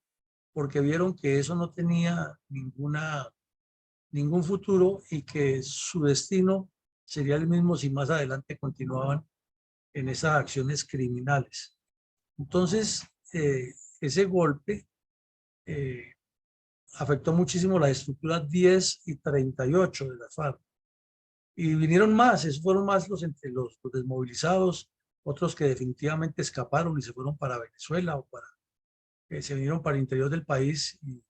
porque vieron que eso no tenía ningún futuro y que su destino sería el mismo si más adelante continuaban en esas acciones criminales. Entonces, ese golpe afectó muchísimo las estructuras 10 y 38 de la FARC. Y vinieron más, esos fueron más entre los desmovilizados, otros que definitivamente escaparon y se fueron para Venezuela o se vinieron para el interior del país y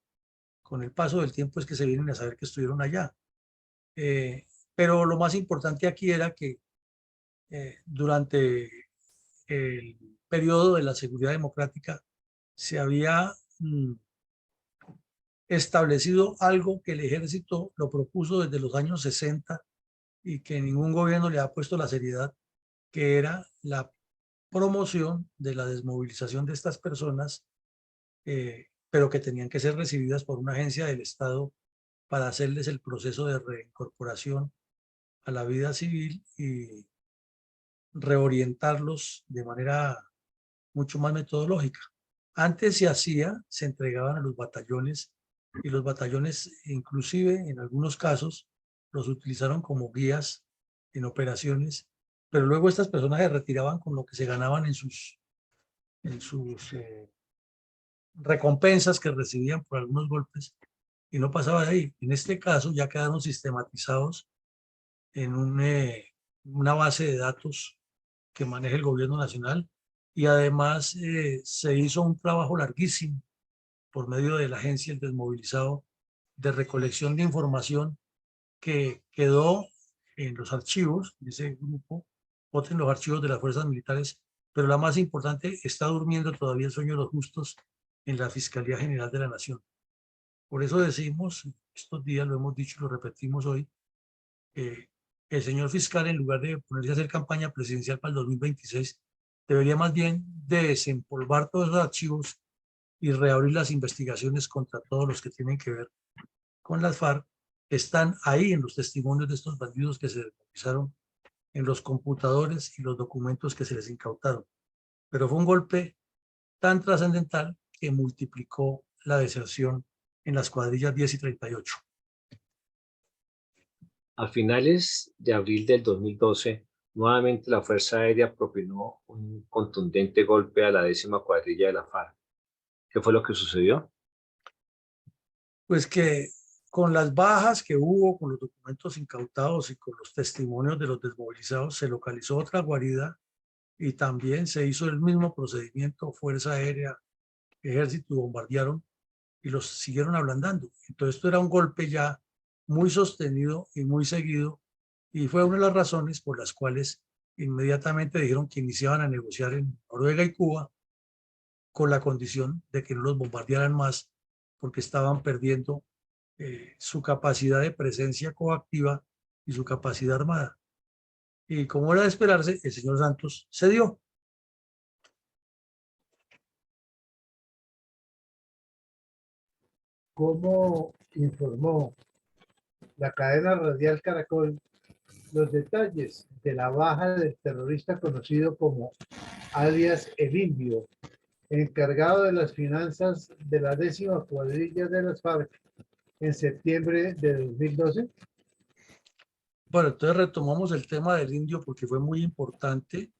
con el paso del tiempo es que se vienen a saber que estuvieron allá. Pero lo más importante aquí era que durante el periodo de la seguridad democrática se había establecido algo que el ejército lo propuso desde los años 60 y que ningún gobierno le ha puesto la seriedad, que era la promoción de la desmovilización de estas personas, pero que tenían que ser recibidas por una agencia del Estado para hacerles el proceso de reincorporación a la vida civil y reorientarlos de manera mucho más metodológica. Antes se entregaban a los batallones y los batallones inclusive en algunos casos los utilizaron como guías en operaciones, pero luego estas personas se retiraban con lo que se ganaban en sus recompensas que recibían por algunos golpes y no pasaba de ahí. En este caso ya quedaron sistematizados en una base de datos que maneja el gobierno nacional, y además se hizo un trabajo larguísimo por medio de la agencia El Desmovilizado de recolección de información que quedó en los archivos de ese grupo, otra en los archivos de las fuerzas militares, pero la más importante está durmiendo todavía el sueño de los justos en la Fiscalía General de la Nación. Por eso decimos, estos días lo hemos dicho y lo repetimos hoy, el señor fiscal, en lugar de ponerse a hacer campaña presidencial para el 2026, debería más bien desempolvar todos los archivos y reabrir las investigaciones contra todos los que tienen que ver con las FARC. Están ahí en los testimonios de estos bandidos que se desmovilizaron, en los computadores y los documentos que se les incautaron. Pero fue un golpe tan trascendental que multiplicó la deserción en las cuadrillas 10 y 38. A finales de abril del 2012, nuevamente la Fuerza Aérea propinó un contundente golpe a la 10ª cuadrilla de la FARC. ¿Qué fue lo que sucedió? Pues que con las bajas que hubo, con los documentos incautados y con los testimonios de los desmovilizados, se localizó otra guarida y también se hizo el mismo procedimiento. Fuerza Aérea, Ejército, bombardearon y los siguieron ablandando. Entonces esto era un golpe ya muy sostenido y muy seguido, y fue una de las razones por las cuales inmediatamente dijeron que iniciaban a negociar en Noruega y Cuba con la condición de que no los bombardearan más, porque estaban perdiendo su capacidad de presencia coactiva y su capacidad armada. Y como era de esperarse, el señor Santos cedió. ¿Cómo informó la cadena radial Caracol los detalles de la baja del terrorista conocido como alias El Indio, encargado de las finanzas de la 10ª cuadrilla de las FARC en septiembre de 2012? Bueno, entonces retomamos el tema del indio porque fue muy importante,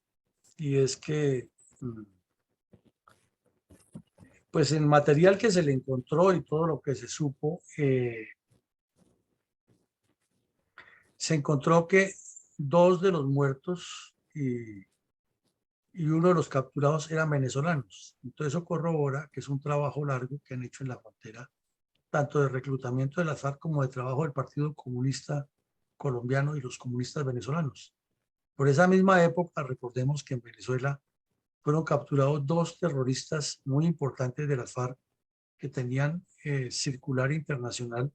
y es que pues en material que se le encontró y todo lo que se supo, se encontró que 2 de los muertos y 1 de los capturados eran venezolanos. Entonces eso corrobora que es un trabajo largo que han hecho en la frontera, tanto de reclutamiento de las FARC como de trabajo del Partido Comunista Colombiano y los comunistas venezolanos. Por esa misma época, recordemos que en Venezuela fueron capturados 2 terroristas muy importantes de las FARC que tenían circular internacional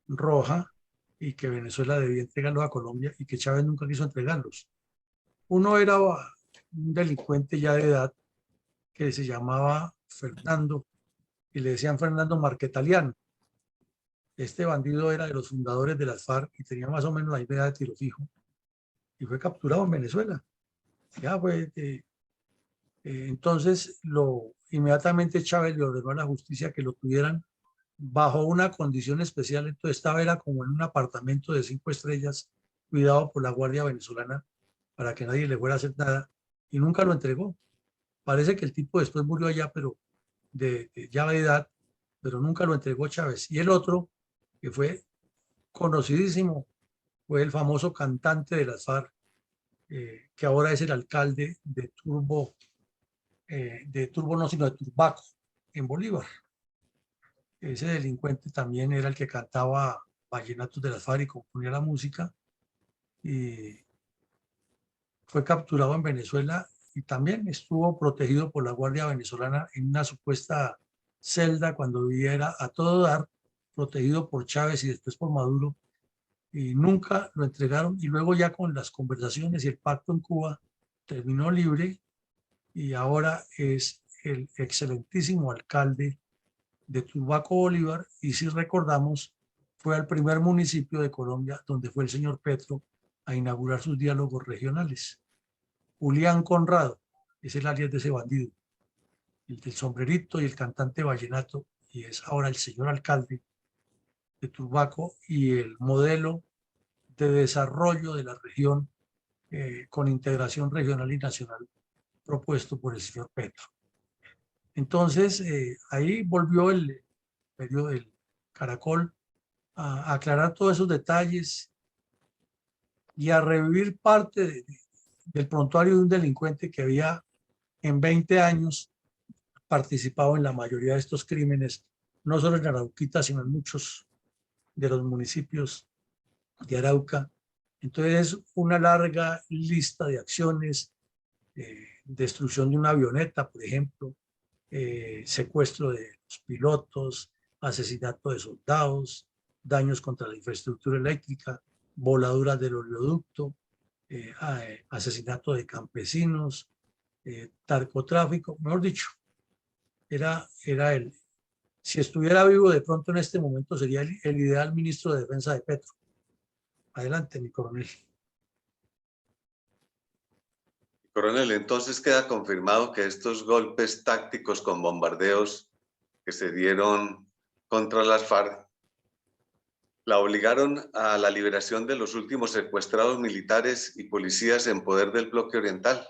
roja y que Venezuela debía entregarlos a Colombia y que Chávez nunca quiso entregarlos. Uno era un delincuente ya de edad que se llamaba Fernando y le decían Fernando Marquetaliano. Este bandido era de los fundadores de las FARC y tenía más o menos la idea de tiro fijo y fue capturado en Venezuela. Ya fue, entonces inmediatamente Chávez le ordenó a la justicia que lo tuvieran bajo una condición especial. Entonces estaba era como en un apartamento de 5 estrellas cuidado por la Guardia Venezolana para que nadie le fuera a hacer nada, y nunca lo entregó. Parece que el tipo después murió allá, pero de ya de edad, pero nunca lo entregó Chávez. Y el otro, que fue conocidísimo, fue el famoso cantante de las FARC, que ahora es el alcalde de Turbo no, sino de Turbaco, en Bolívar. Ese delincuente también era el que cantaba vallenatos de las FARC y componía la música, y fue capturado en Venezuela y también estuvo protegido por la Guardia Venezolana en una supuesta celda cuando vivía a todo dar, protegido por Chávez y después por Maduro, y nunca lo entregaron. Y luego ya con las conversaciones y el pacto en Cuba terminó libre y ahora es el excelentísimo alcalde de Turbaco, Bolívar, y si recordamos fue al primer municipio de Colombia donde fue el señor Petro a inaugurar sus diálogos regionales. Julián Conrado es el alias de ese bandido, el del sombrerito y el cantante vallenato, y es ahora el señor alcalde de Turbaco y el modelo de desarrollo de la región con integración regional y nacional propuesto por el señor Petro. Entonces, ahí volvió el periodo del Caracol a aclarar todos esos detalles y a revivir parte del prontuario de un delincuente que había en 20 años participado en la mayoría de estos crímenes, no solo en Arauquita, sino en muchos de los municipios de Arauca. Entonces, una larga lista de acciones, destrucción de una avioneta, por ejemplo, secuestro de los pilotos, asesinato de soldados, daños contra la infraestructura eléctrica, voladuras del oleoducto, asesinato de campesinos, narcotráfico, mejor dicho, era él. Si estuviera vivo de pronto en este momento sería el ideal ministro de Defensa de Petro. Adelante, mi coronel. Coronel, entonces queda confirmado que estos golpes tácticos con bombardeos que se dieron contra las FARC la obligaron a la liberación de los últimos secuestrados militares y policías en poder del bloque oriental.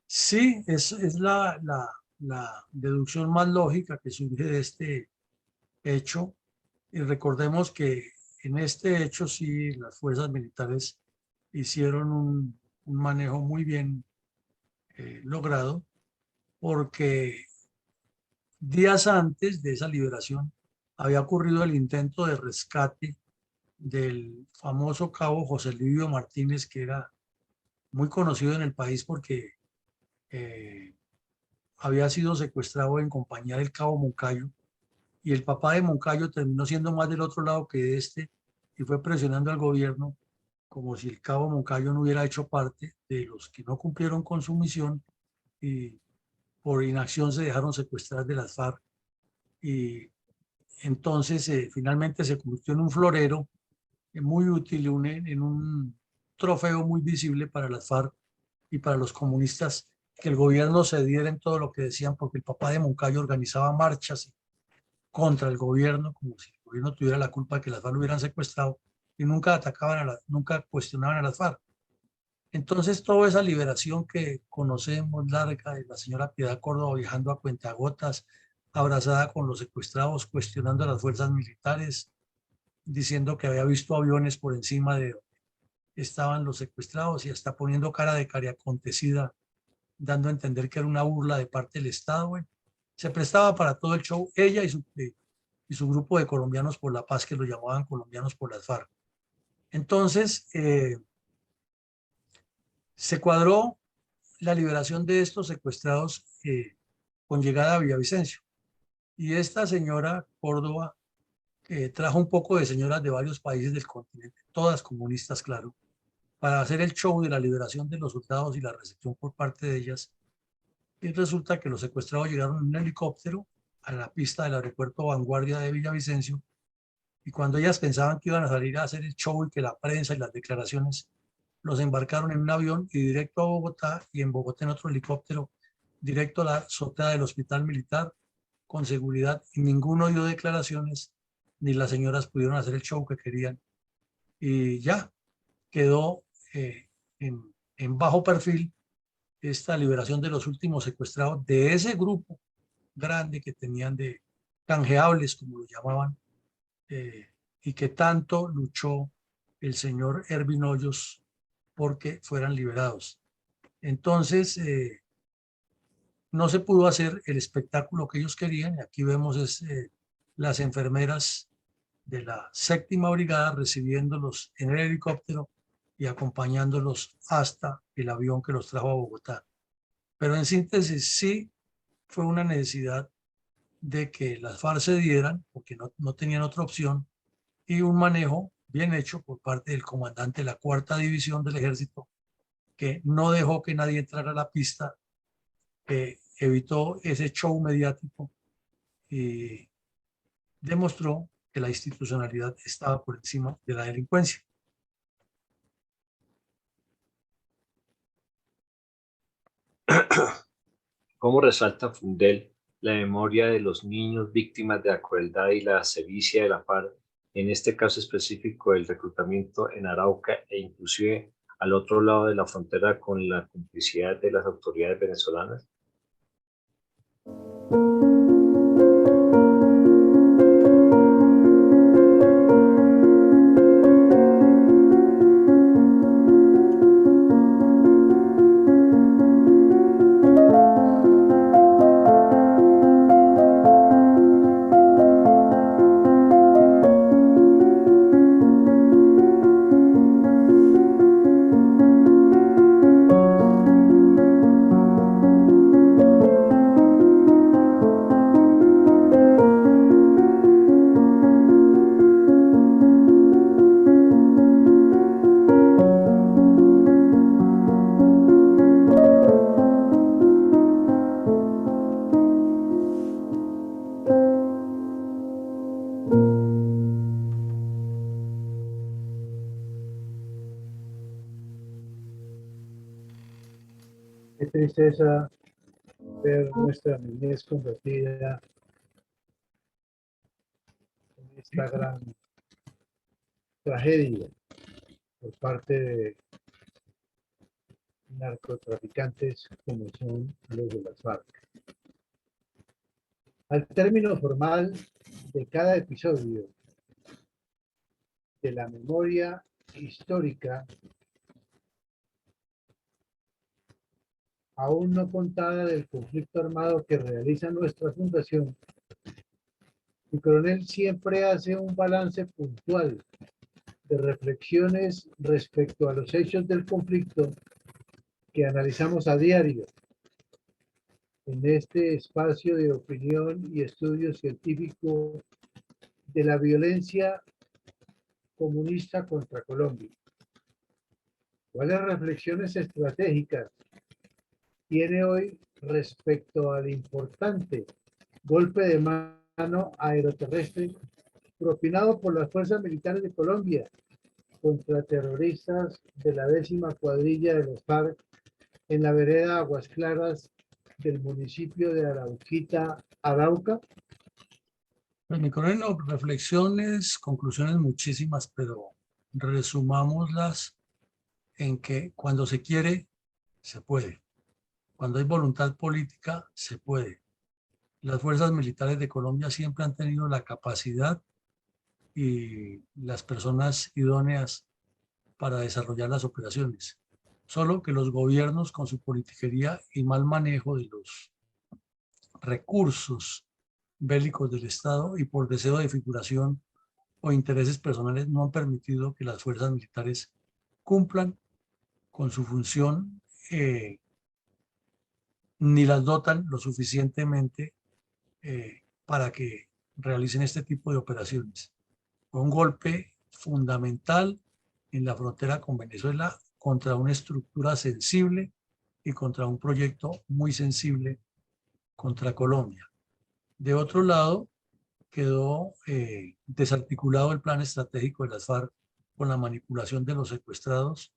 Sí, es la deducción más lógica que surge de este hecho. Y recordemos que en este hecho sí las fuerzas militares hicieron un manejo muy bien logrado, porque días antes de esa liberación había ocurrido el intento de rescate del famoso cabo José Livio Martínez, que era muy conocido en el país porque había sido secuestrado en compañía del cabo Moncayo, y el papá de Moncayo terminó siendo más del otro lado que de este y fue presionando al gobierno como si el cabo Moncayo no hubiera hecho parte de los que no cumplieron con su misión y por inacción se dejaron secuestrar de las FARC. Y entonces finalmente se convirtió en un florero muy útil, en un trofeo muy visible para las FARC y para los comunistas, que el gobierno cediera en todo lo que decían, porque el papá de Moncayo organizaba marchas contra el gobierno, como si el gobierno tuviera la culpa de que las FARC lo hubieran secuestrado, y nunca atacaban nunca cuestionaban a las FARC. Entonces, toda esa liberación que conocemos larga de la señora Piedad Córdoba viajando a cuentagotas, abrazada con los secuestrados, cuestionando a las fuerzas militares, diciendo que había visto aviones por encima de donde estaban los secuestrados y hasta poniendo cara de cariacontecida, dando a entender que era una burla de parte del Estado. Bueno, se prestaba para todo el show, ella y su grupo de colombianos por la paz, que lo llamaban colombianos por las FARC. Entonces, se cuadró la liberación de estos secuestrados con llegada a Villavicencio. Y esta señora Córdoba trajo un poco de señoras de varios países del continente, todas comunistas, claro, para hacer el show de la liberación de los soldados y la recepción por parte de ellas. Y resulta que los secuestrados llegaron en un helicóptero a la pista del aeropuerto Vanguardia de Villavicencio, y cuando ellas pensaban que iban a salir a hacer el show y que la prensa y las declaraciones, los embarcaron en un avión y directo a Bogotá, y en Bogotá en otro helicóptero directo a la azotea del hospital militar con seguridad, y ninguno dio declaraciones, ni las señoras pudieron hacer el show que querían, y ya quedó en bajo perfil esta liberación de los últimos secuestrados de ese grupo grande que tenían de canjeables, como lo llamaban, y que tanto luchó el señor Ervin Hoyos porque fueran liberados. Entonces, no se pudo hacer el espectáculo que ellos querían, y aquí vemos las enfermeras de la 7ª Brigada recibiéndolos en el helicóptero y acompañándolos hasta el avión que los trajo a Bogotá. Pero en síntesis, sí fue una necesidad de que las FARC se dieran, porque no tenían otra opción, y un manejo bien hecho por parte del comandante de la 4ª División del Ejército, que no dejó que nadie entrara a la pista, que evitó ese show mediático y demostró que la institucionalidad estaba por encima de la delincuencia. ¿Cómo resalta Fundel la memoria de los niños víctimas de la crueldad y la sevicia de la FARC, en este caso específico del reclutamiento en Arauca e inclusive al otro lado de la frontera con la complicidad de las autoridades venezolanas? Qué tristeza ver nuestra niñez convertida en esta gran tragedia por parte de narcotraficantes como son los de las FARC. Al término formal de cada episodio de la memoria histórica aún no contada del conflicto armado que realiza nuestra fundación, el coronel siempre hace un balance puntual de reflexiones respecto a los hechos del conflicto que analizamos a diario en este espacio de opinión y estudio científico de la violencia comunista contra Colombia. ¿Cuáles reflexiones estratégicas tiene hoy respecto al importante golpe de mano aeroterrestre propinado por las fuerzas militares de Colombia contra terroristas de la 10ª cuadrilla de los FARC en la vereda Aguas Claras del municipio de Arauquita, Arauca? Pues mi coronel, no, reflexiones, conclusiones muchísimas, pero resumámoslas en que cuando se quiere, se puede. Cuando hay voluntad política, se puede. Las fuerzas militares de Colombia siempre han tenido la capacidad y las personas idóneas para desarrollar las operaciones. Solo que los gobiernos, con su politiquería y mal manejo de los recursos bélicos del Estado y por deseo de figuración o intereses personales, no han permitido que las fuerzas militares cumplan con su función, ni las dotan lo suficientemente para que realicen este tipo de operaciones. Fue un golpe fundamental en la frontera con Venezuela contra una estructura sensible y contra un proyecto muy sensible contra Colombia. De otro lado, quedó desarticulado el plan estratégico de las FARC con la manipulación de los secuestrados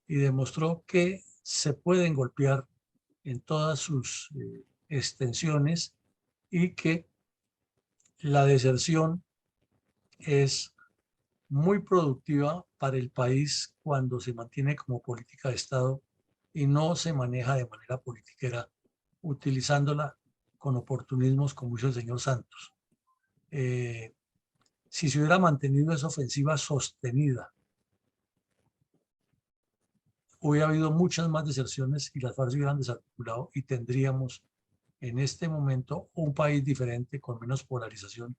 y demostró que se pueden golpear en todas sus extensiones y que la deserción es muy productiva para el país cuando se mantiene como política de Estado y no se maneja de manera politiquera, utilizándola con oportunismos como hizo el señor Santos. Si se hubiera mantenido esa ofensiva sostenida, hubiera habido muchas más deserciones y las FARC se hubieran desarticulado y tendríamos en este momento un país diferente, con menos polarización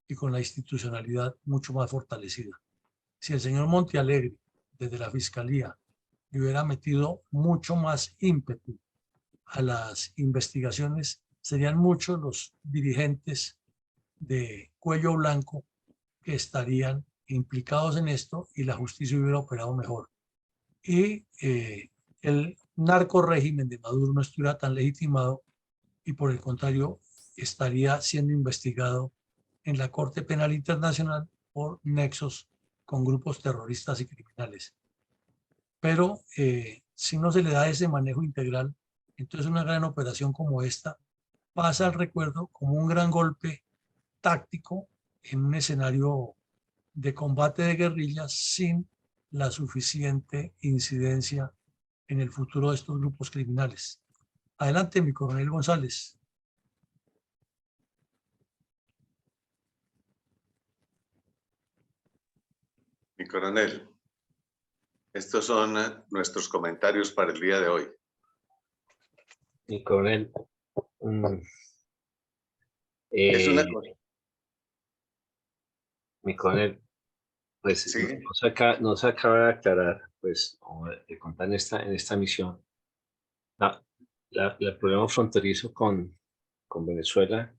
y con la institucionalidad mucho más fortalecida. Si el señor Montealegre, desde la Fiscalía, le hubiera metido mucho más ímpetu a las investigaciones, serían muchos los dirigentes de cuello blanco que estarían implicados en esto y la justicia hubiera operado mejor. Y el narco régimen de Maduro no estuviera tan legitimado y por el contrario estaría siendo investigado en la Corte Penal Internacional por nexos con grupos terroristas y criminales. Pero si no se le da ese manejo integral, entonces una gran operación como esta pasa al recuerdo como un gran golpe táctico en un escenario de combate de guerrillas sin la suficiente incidencia en el futuro de estos grupos criminales. Adelante, mi coronel González. Mi coronel, estos son nuestros comentarios para el día de hoy. Mi coronel, Es una cosa. mi coronel, pues Sí, no se acaba de aclarar, pues, o de contar en esta misión, el problema fronterizo con Venezuela,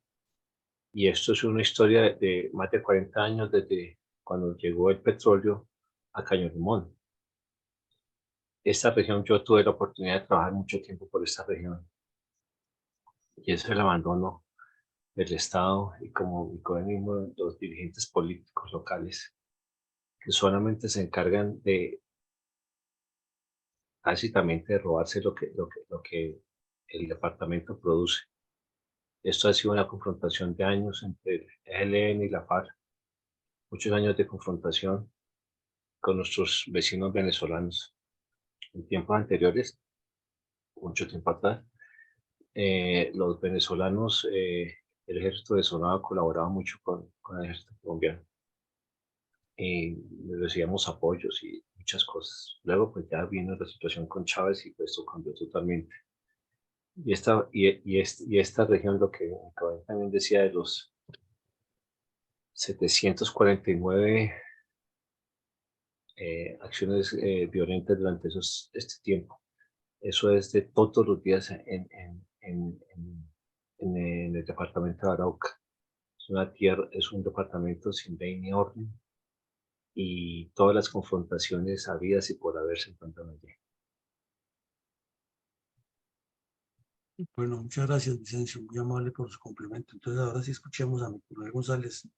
y esto es una historia de más de 40 años desde cuando llegó el petróleo a Caño Limón. Esta región, yo tuve la oportunidad de trabajar mucho tiempo por esta región, y eso es el abandono del Estado y como mismo los dirigentes políticos locales que solamente se encargan de tácitamente de robarse lo que el departamento produce. Esto ha sido una confrontación de años entre el ELN y la FARC, muchos años de confrontación con nuestros vecinos venezolanos. En tiempos anteriores, mucho tiempo atrás, los venezolanos, el ejército venezolano colaboraba mucho con el ejército colombiano y recibíamos apoyos y muchas cosas. Luego, pues ya vino la situación con Chávez y pues esto cambió totalmente. Y esta región, lo que también decía de los 749 acciones violentas durante este tiempo. Eso es de todos los días en el departamento de Arauca. Es un departamento sin ley ni orden y todas las confrontaciones habidas y por haber se encuentran allí. Bueno, muchas gracias, Vicencio, muy amable por su complemento. Entonces, ahora sí escuchemos a mi coronel González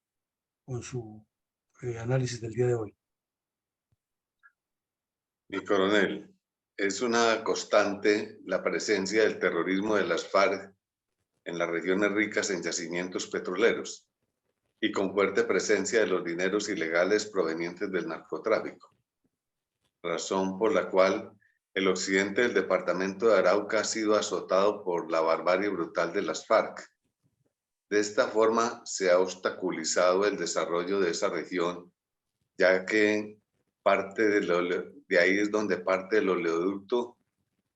con su análisis del día de hoy. Mi coronel, es una constante la presencia del terrorismo de las FARC en las regiones ricas en yacimientos petroleros y con fuerte presencia de los dineros ilegales provenientes del narcotráfico, razón por la cual el occidente del departamento de Arauca ha sido azotado por la barbarie brutal de las FARC. De esta forma se ha obstaculizado el desarrollo de esa región, ya que de ahí es donde parte el oleoducto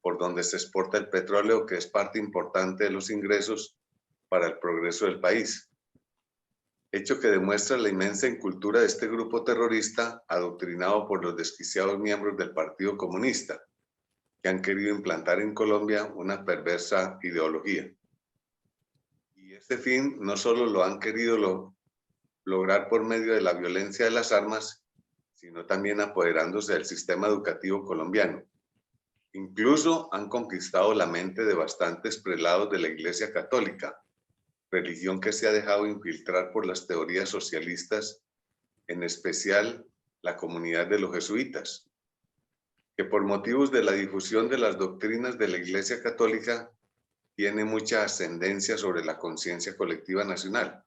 por donde se exporta el petróleo, que es parte importante de los ingresos para el progreso del país. Hecho que demuestra la inmensa incultura de este grupo terrorista adoctrinado por los desquiciados miembros del Partido Comunista, que han querido implantar en Colombia una perversa ideología. Y este fin no solo lo han querido lograr por medio de la violencia de las armas, sino también apoderándose del sistema educativo colombiano. Incluso han conquistado la mente de bastantes prelados de la Iglesia Católica, religión que se ha dejado infiltrar por las teorías socialistas, en especial la comunidad de los jesuitas, que por motivos de la difusión de las doctrinas de la Iglesia Católica tiene mucha ascendencia sobre la conciencia colectiva nacional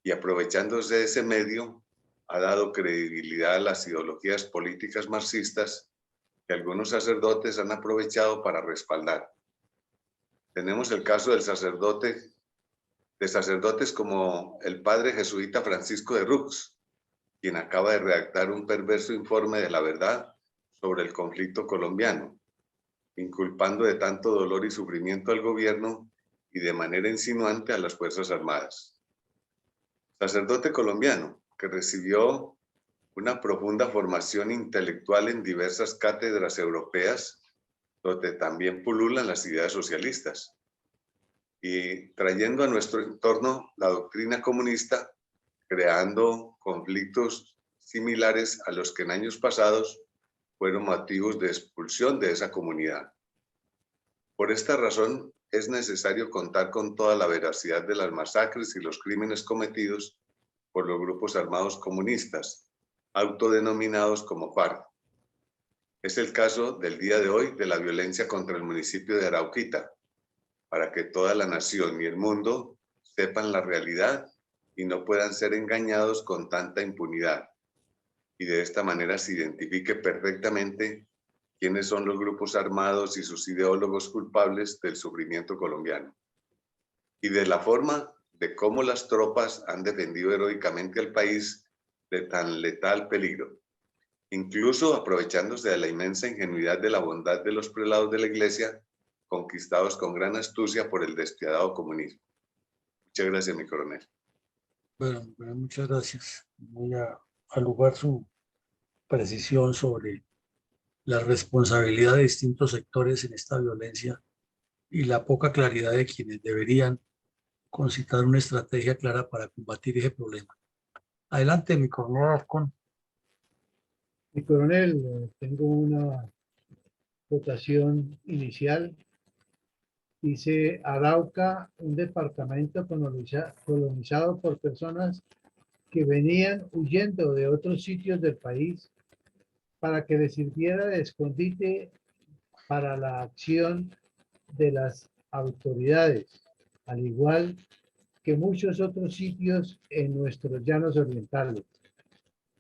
y aprovechándose de ese medio ha dado credibilidad a las ideologías políticas marxistas que algunos sacerdotes han aprovechado para respaldar. Tenemos el caso de sacerdotes como el padre jesuita Francisco de Rux, quien acaba de redactar un perverso informe de la verdad sobre el conflicto colombiano, inculpando de tanto dolor y sufrimiento al gobierno y de manera insinuante a las Fuerzas Armadas. Sacerdote colombiano que recibió una profunda formación intelectual en diversas cátedras europeas, donde también pululan las ideas socialistas, y trayendo a nuestro entorno la doctrina comunista, creando conflictos similares a los que en años pasados fueron motivos de expulsión de esa comunidad. Por esta razón, es necesario contar con toda la veracidad de las masacres y los crímenes cometidos por los grupos armados comunistas, autodenominados como FARC. Es el caso del día de hoy de la violencia contra el municipio de Arauquita, para que toda la nación y el mundo sepan la realidad y no puedan ser engañados con tanta impunidad. Y de esta manera se identifique perfectamente quiénes son los grupos armados y sus ideólogos culpables del sufrimiento colombiano. Y de la forma de cómo las tropas han defendido heroicamente al país de tan letal peligro, incluso aprovechándose de la inmensa ingenuidad de la bondad de los prelados de la Iglesia, conquistados con gran astucia por el despiadado comunismo. Muchas gracias, mi coronel. Bueno, muchas gracias. Voy a lugar su precisión sobre la responsabilidad de distintos sectores en esta violencia y la poca claridad de quienes deberían concitar una estrategia clara para combatir ese problema. Adelante, mi coronel Arcón. Mi coronel, tengo una votación inicial. Dice Arauca, un departamento colonizado por personas que venían huyendo de otros sitios del país para que les sirviera de escondite para la acción de las autoridades, al igual que muchos otros sitios en nuestros llanos orientales.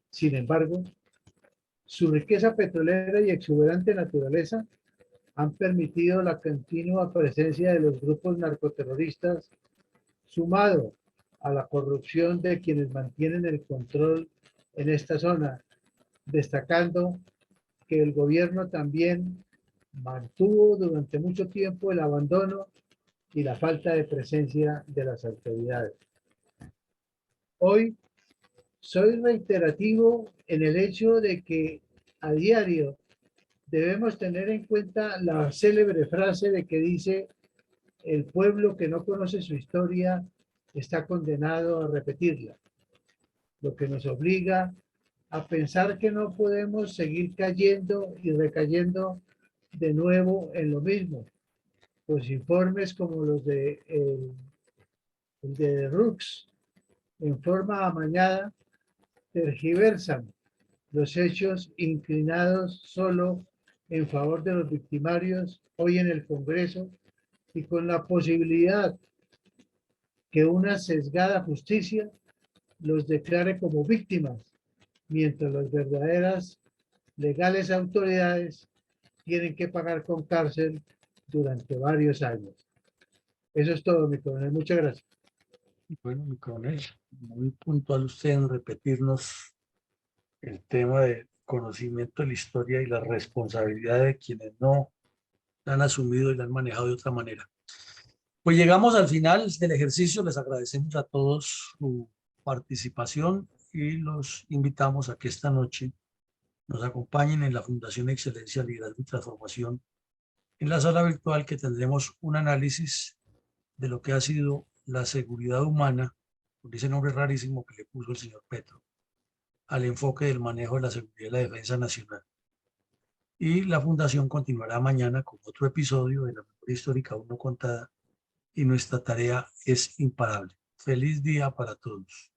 Sin embargo, su riqueza petrolera y exuberante naturaleza han permitido la continua presencia de los grupos narcoterroristas, sumado a la corrupción de quienes mantienen el control en esta zona, destacando que el gobierno también mantuvo durante mucho tiempo el abandono y la falta de presencia de las autoridades. Hoy soy reiterativo en el hecho de que a diario debemos tener en cuenta la célebre frase de que dice: el pueblo que no conoce su historia está condenado a repetirla, lo que nos obliga a pensar que no podemos seguir cayendo y recayendo de nuevo en lo mismo, pues informes como los de el de Rux, en forma amañada, tergiversan los hechos inclinados solo en favor de los victimarios hoy en el Congreso, y con la posibilidad que una sesgada justicia los declare como víctimas, mientras las verdaderas legales autoridades tienen que pagar con cárcel durante varios años. Eso es todo, mi coronel. Muchas gracias. Bueno, mi coronel, muy puntual usted en repetirnos el tema de conocimiento de la historia y la responsabilidad de quienes no la han asumido y la han manejado de otra manera. Pues llegamos al final del ejercicio. Les agradecemos a todos su participación y los invitamos a que esta noche nos acompañen en la Fundación Excelencia, Liderazgo y Transformación, en la sala virtual, que tendremos un análisis de lo que ha sido la seguridad humana, con ese nombre rarísimo que le puso el señor Petro, al enfoque del manejo de la seguridad y la defensa nacional. Y la Fundación continuará mañana con otro episodio de la memoria histórica aún no contada, y nuestra tarea es imparable. Feliz día para todos.